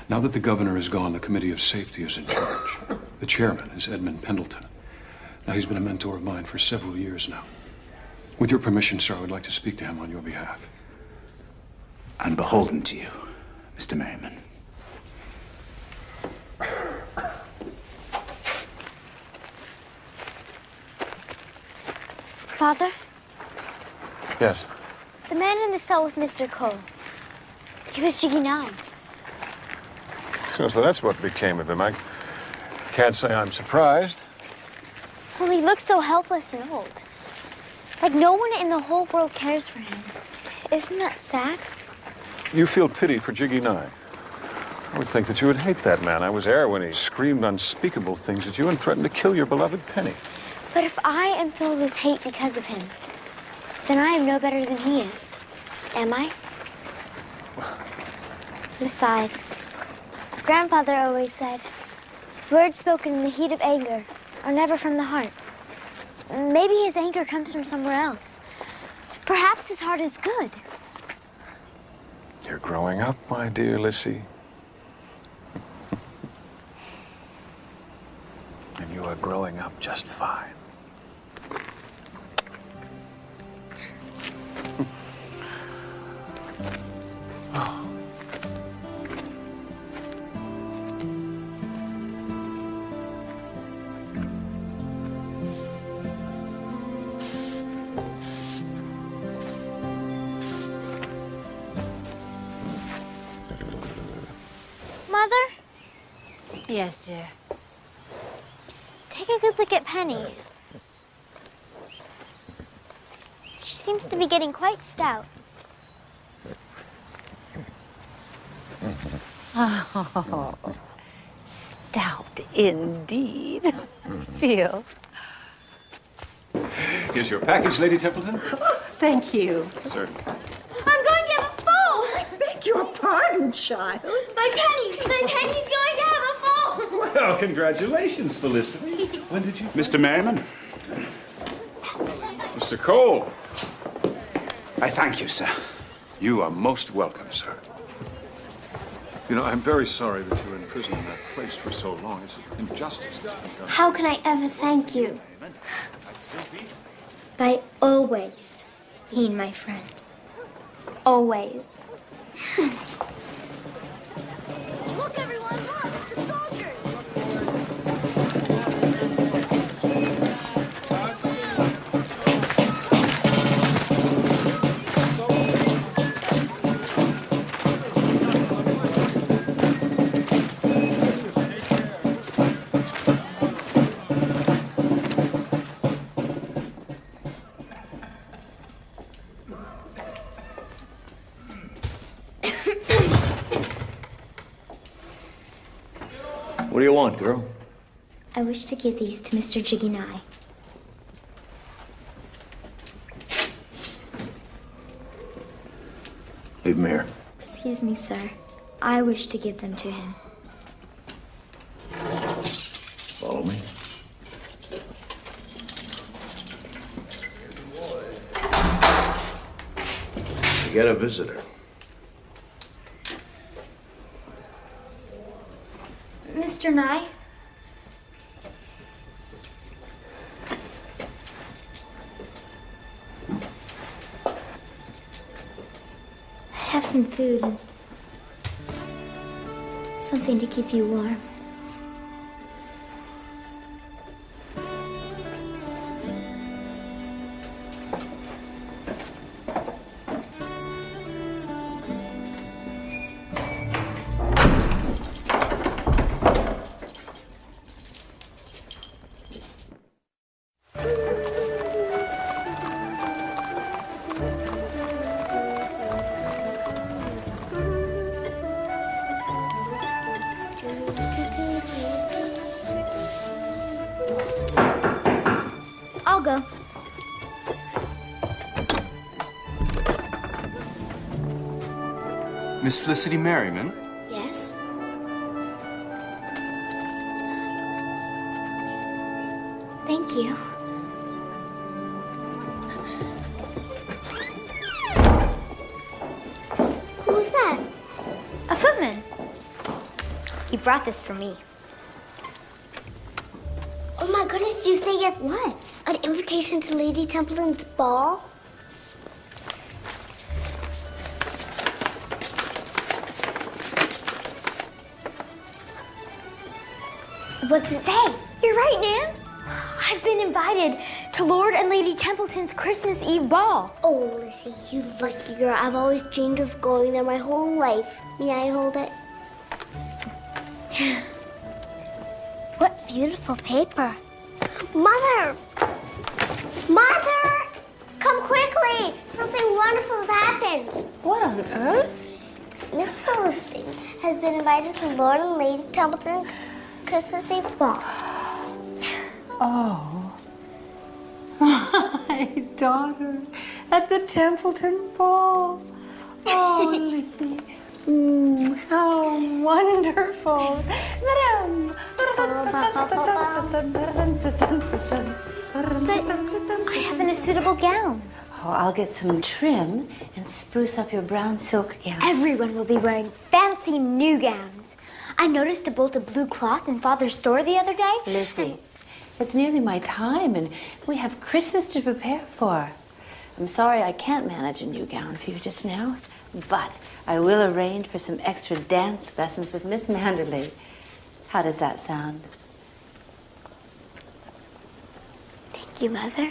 Now that the governor is gone, the Committee of Safety is in charge. The chairman is Edmund Pendleton. Now, he's been a mentor of mine for several years now. With your permission, sir, I would like to speak to him on your behalf. I'm beholden to you, Mr. Merriman. Father, Yes. the man in the cell with Mr. Cole. He was Jiggy 9. So that's what became of him. I can't say I'm surprised. Well, he looks so helpless and old. Like no one in the whole world cares for him. Isn't that sad? You feel pity for Jiggy 9. I would think that you would hate that man. I was there when he screamed unspeakable things at you and threatened to kill your beloved Penny. But if I am filled with hate because of him, then I am no better than he is. Am I? Besides, Grandfather always said, words spoken in the heat of anger are never from the heart. Maybe his anger comes from somewhere else. Perhaps his heart is good. You're growing up, my dear Lissy. And you are growing up just fine. Mother, Yes, dear. take a good look at Penny. She seems to be getting quite stout. Oh, stout indeed. Feel. Here's your package, Lady Templeton. Thank you. Certainly. I'm going to have a fall! I beg your pardon, child. My Penny's going to have a fall! Well, congratulations, Felicity. When did you... Mr. Merriman, Mr. Cole. I thank you, sir. You are most welcome, sir. You know, I'm very sorry that you were in prison in that place for so long. It's an injustice that's been done. How can I ever thank you? By always being my friend. Always. Look, everyone, look! It's the soldiers! What do you want, girl? I wish to give these to Mr. Jiggy Nye. Leave him here. Excuse me, sir. I wish to give them to him. Follow me. You got a visitor. Mr. Nye? I have some food and something to keep you warm. I'll go. Miss Felicity Merriman? Yes? Thank you. Who was that? A footman. He brought this for me. Oh my goodness, do you think it's what? An invitation to Lady Templeton's ball? What's it say? You're right, Nan. I've been invited to Lord and Lady Templeton's Christmas Eve ball. Oh, Lissy, you lucky girl. I've always dreamed of going there my whole life. May I hold it? What beautiful paper. Mother! Mother! Come quickly! Something wonderful has happened. What on earth? Miss Felicity has been invited to Lord and Lady Templeton's Christmas Eve ball. Oh. My daughter at the Templeton ball. Oh, Lissy. How wonderful. Madame. But I haven't a suitable gown. Oh, I'll get some trim and spruce up your brown silk gown. Everyone will be wearing fancy new gowns. I noticed a bolt of blue cloth in Father's store the other day. Lissy, it's nearly my time, and we have Christmas to prepare for. I'm sorry I can't manage a new gown for you just now, but I will arrange for some extra dance lessons with Miss Manderley. How does that sound? Thank you, Mother.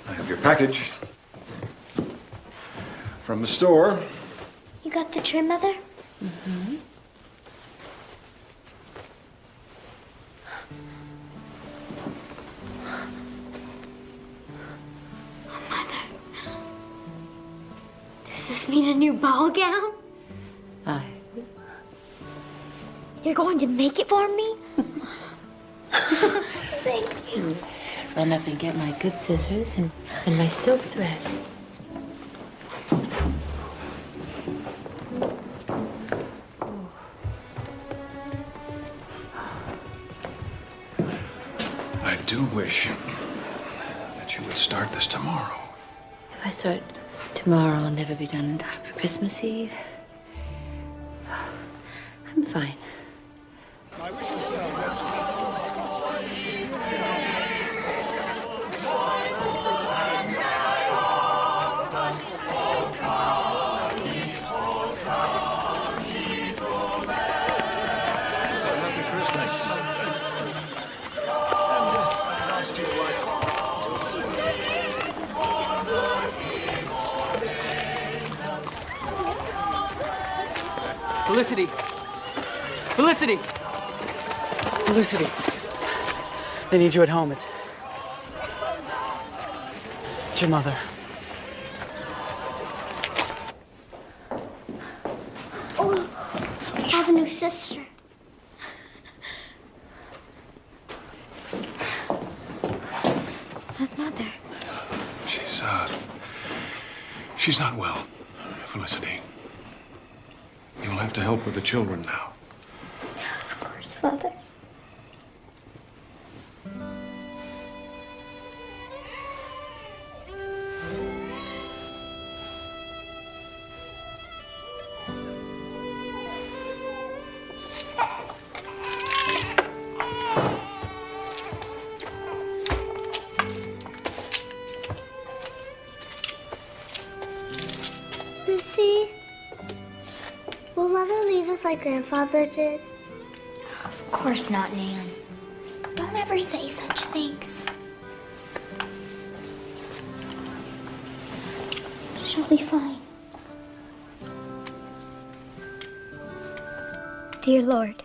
I have your package from the store. You got the trim, Mother? Mm-hmm. Oh, Mother. Does this mean a new ball gown? You're going to make it for me? Thank you. Run up and get my good scissors and my silk thread. I do wish that you would start this tomorrow. If I start tomorrow, I'll never be done in time for Christmas Eve. I'm fine. Felicity! Felicity! Felicity! They need you at home. It's your mother. Oh, we have a new sister. How's Mother? She's not well, Felicity. You'll have to help with the children now. Of course. Father. Lucy, will Mother leave us like Grandfather did? Of course not, Nan. Don't ever say such things. She'll be fine. Dear Lord,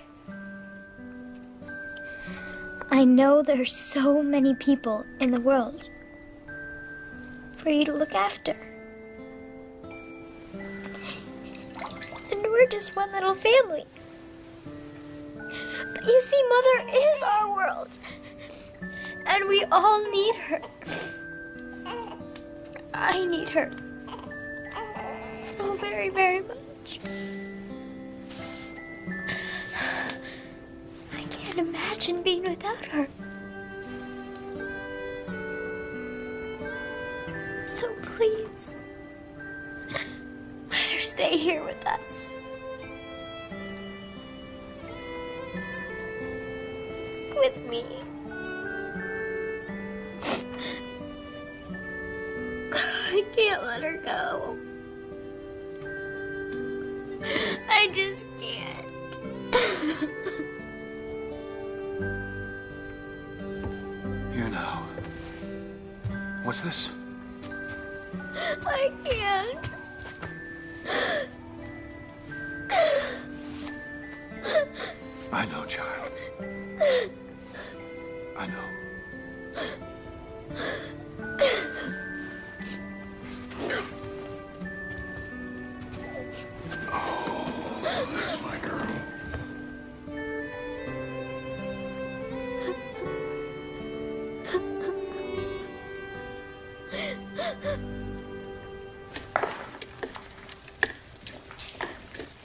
I know there are so many people in the world for you to look after. And we're just one little family. But you see, Mother is our world. And we all need her. I need her so very, very much. I can't imagine being without her. So please, let her stay here with us. With me. I can't let her go. I just can't. Here now. What's this? I can't. I know, child. I know. Oh, that's my girl.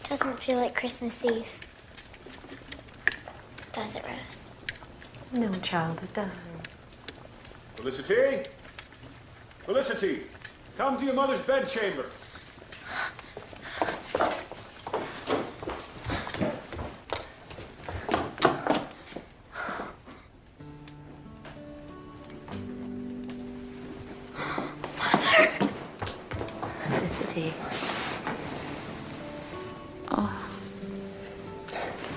Doesn't feel like Christmas Eve. Does it, Rose? No, child, it doesn't. Felicity? Felicity! Come to your mother's bedchamber. Felicity. Oh,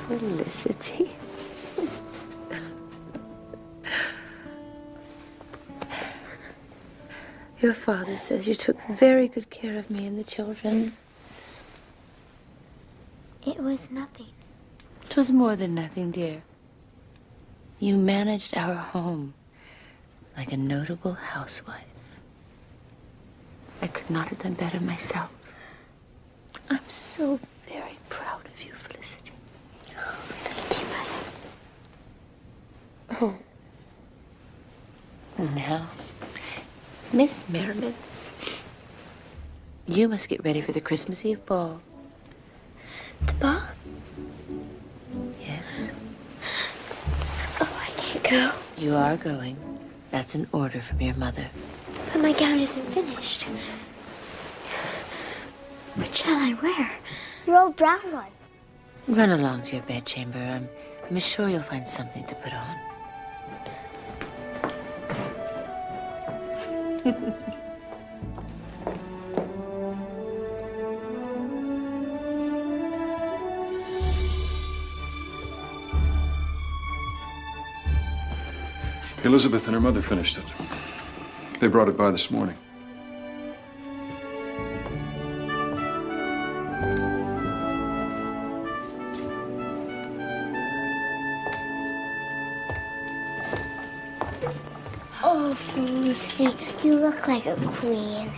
Felicity. Your father says you took very good care of me and the children. It was nothing. 'Twas more than nothing, dear. You managed our home like a notable housewife. I could not have done better myself. I'm so very proud of you, Felicity. Thank you, Mother. Oh. Now, Miss Merriman, you must get ready for the Christmas Eve ball. The ball? Yes. Oh, I can't go. You are going. That's an order from your mother. But my gown isn't finished. What shall I wear? Your old brown one. Run along to your bedchamber. I'm sure you'll find something to put on. Elizabeth and her mother finished it. They brought it by this morning. Oh, Felicity, you look like a queen.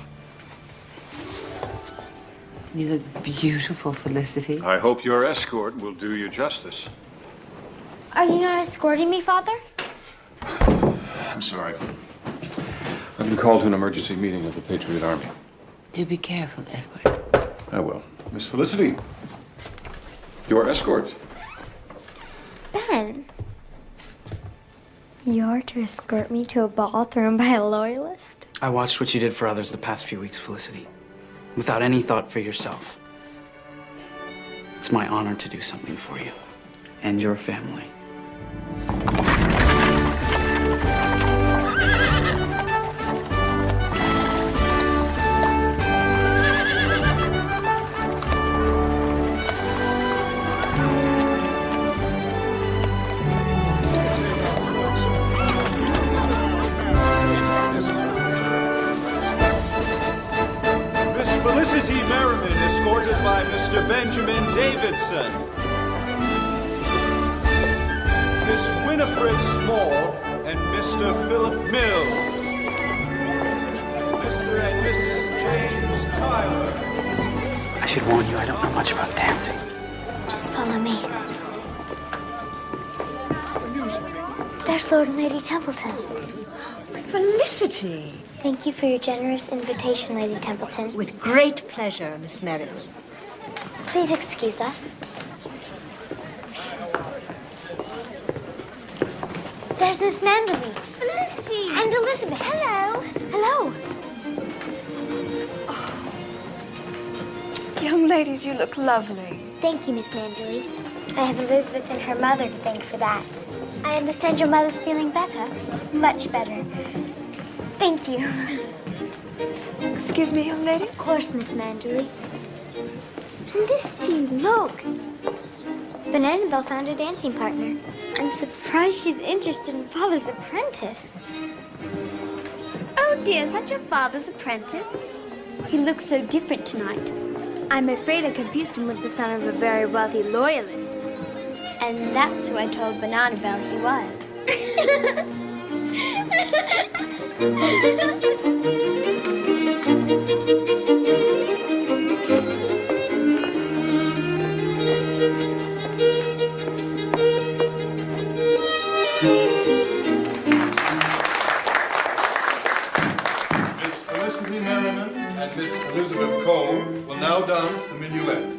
You look beautiful, Felicity. I hope your escort will do you justice. Are you not escorting me, Father? I'm sorry. I've been called to an emergency meeting of the Patriot Army. Do be careful, Edward. I will. Miss Felicity, your escort. Ben, you're to escort me to a ball thrown by a loyalist? I watched what you did for others the past few weeks, Felicity, without any thought for yourself. It's my honor to do something for you and your family. Miss Felicity Merriman, escorted by Mr. Benjamin Davidson. Miss Winifred Small and Mr. Philip Mill. Mr. and Mrs. James Tyler. I should warn you, I don't know much about dancing. Just follow me. There's Lord and Lady Templeton. Felicity. Thank you for your generous invitation, Lady Templeton. With great pleasure, Miss Merriman. Please excuse us. There's Miss Manderley. Felicity. And Elizabeth. Hello. Hello. Young ladies, you look lovely. Thank you, Miss Manderley. I have Elizabeth and her mother to thank for that. I understand your mother's feeling better. Much better. Thank you. Excuse me, young ladies? Of course, Miss Manderley. Felicity, look. Ben Annabelle found a dancing partner. I'm surprised she's interested in Father's Apprentice. Oh dear, is that your father's apprentice? He looks so different tonight. I'm afraid I confused him with the son of a very wealthy loyalist. And that's who I told Ben Annabelle he was. Miss Felicity Merriman and Miss Elizabeth Cole will now dance the minuet.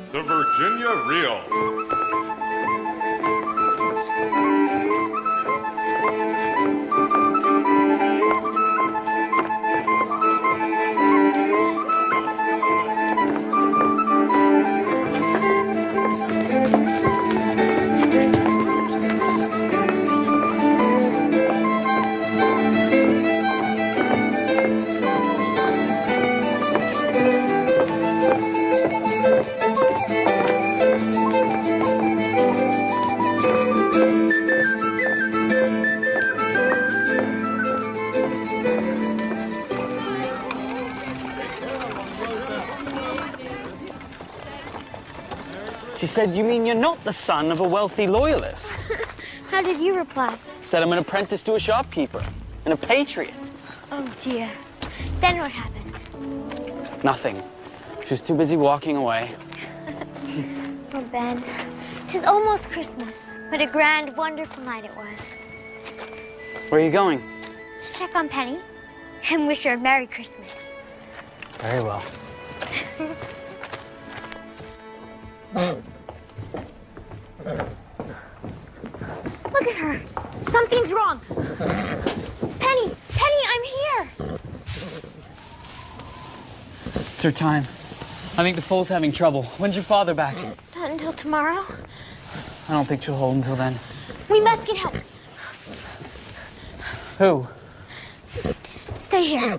The Virginia Reel. She said, you mean you're not the son of a wealthy loyalist? How did you reply? Said I'm an apprentice to a shopkeeper and a patriot. Oh dear. Then what happened? Nothing. She was too busy walking away. Oh, Ben. 'Tis almost Christmas. What a grand, wonderful night it was. Where are you going? To check on Penny and wish her a Merry Christmas. Very well. Look at her. Something's wrong. Penny! Penny, I'm here! It's her time. I think the foal's having trouble. When's your father back? Not until tomorrow. I don't think she'll hold until then. We must get help. Who? Stay here.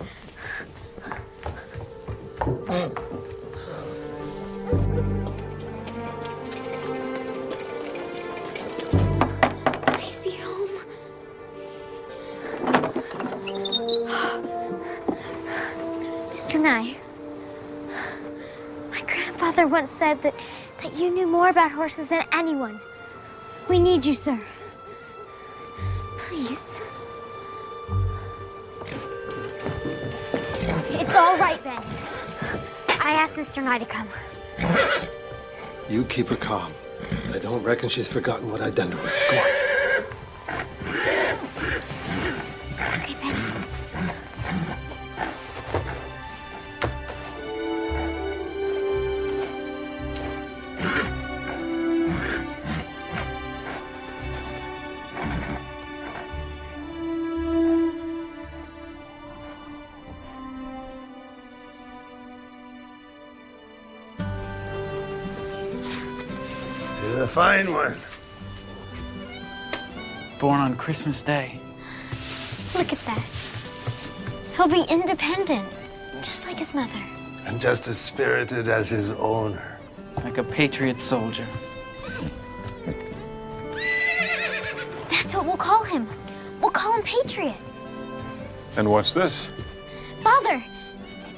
Please be home. Mr. Nye, my grandfather once said that you knew more about horses than anyone. We need you, sir. Please. All right, Ben. I asked Mr. Nye to come. You keep her calm. I don't reckon she's forgotten what I done to her. Go on. It's okay, Ben. You're a fine one. Born on Christmas Day. Look at that. He'll be independent, just like his mother. And just as spirited as his owner. Like a patriot soldier. That's what we'll call him. We'll call him Patriot. And what's this? Father,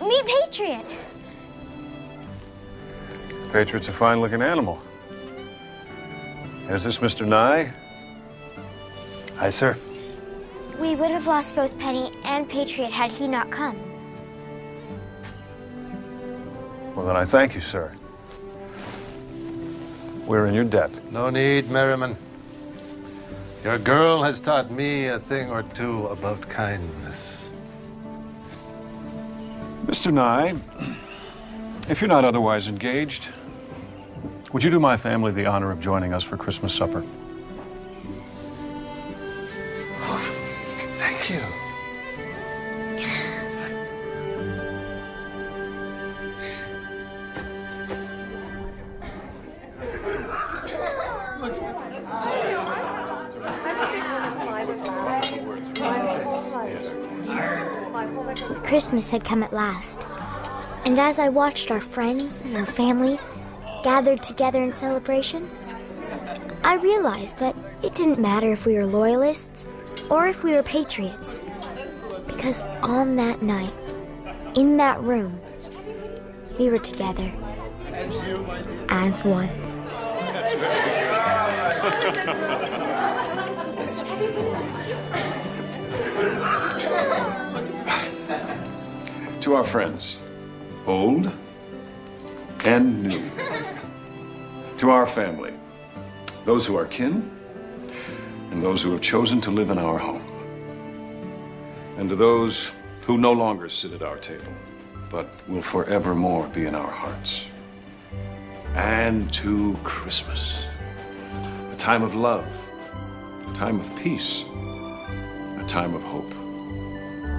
meet Patriot. Patriot's a fine-looking animal. Is this Mr. Nye? Aye, sir. We would have lost both Penny and Patriot had he not come. Well, then I thank you, sir. We're in your debt. No need, Merriman. Your girl has taught me a thing or two about kindness. Mr. Nye, if you're not otherwise engaged, would you do my family the honor of joining us for Christmas supper? Thank you. Christmas had come at last, and as I watched our friends and our family gathered together in celebration, I realized that it didn't matter if we were loyalists or if we were patriots, because on that night, in that room, we were together as one. To our friends, old and new. To our family, those who are kin and those who have chosen to live in our home. And to those who no longer sit at our table, but will forevermore be in our hearts. And to Christmas, a time of love, a time of peace, a time of hope.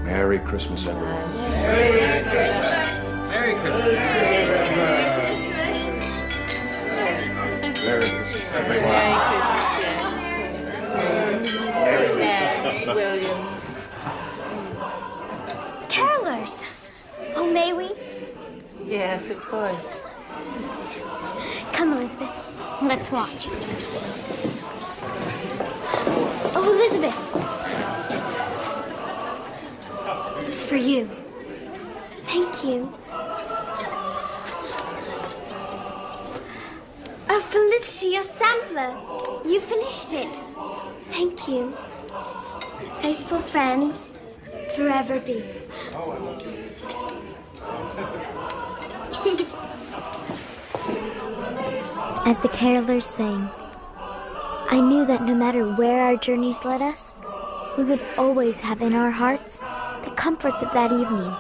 Merry Christmas, everyone. Merry Christmas. Merry Christmas. Merry Christmas, everyone. William. Carolers. Oh, may we? Yes, of course. Come, Elizabeth. Let's watch. Oh, Elizabeth. It's for you. Thank you. Oh, Felicity, your sampler. You finished it. Thank you. Faithful friends, forever be. As the carolers sang, I knew that no matter where our journeys led us, we would always have in our hearts the comforts of that evening,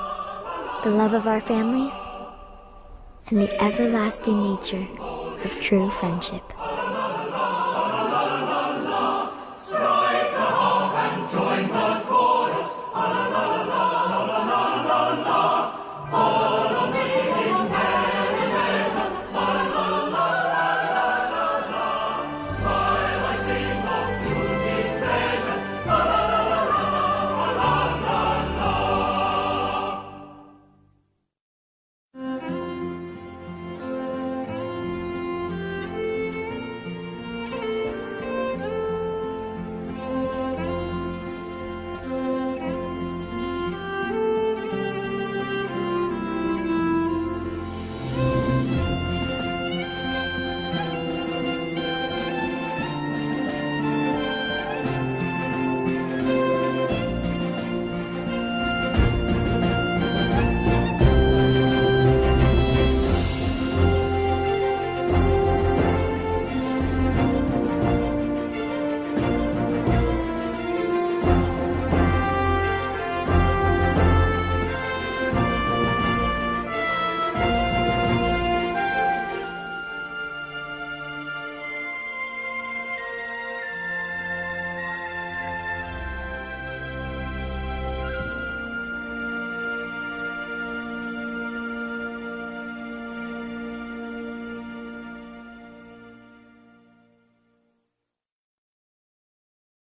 the love of our families, and the everlasting nature of true friendship.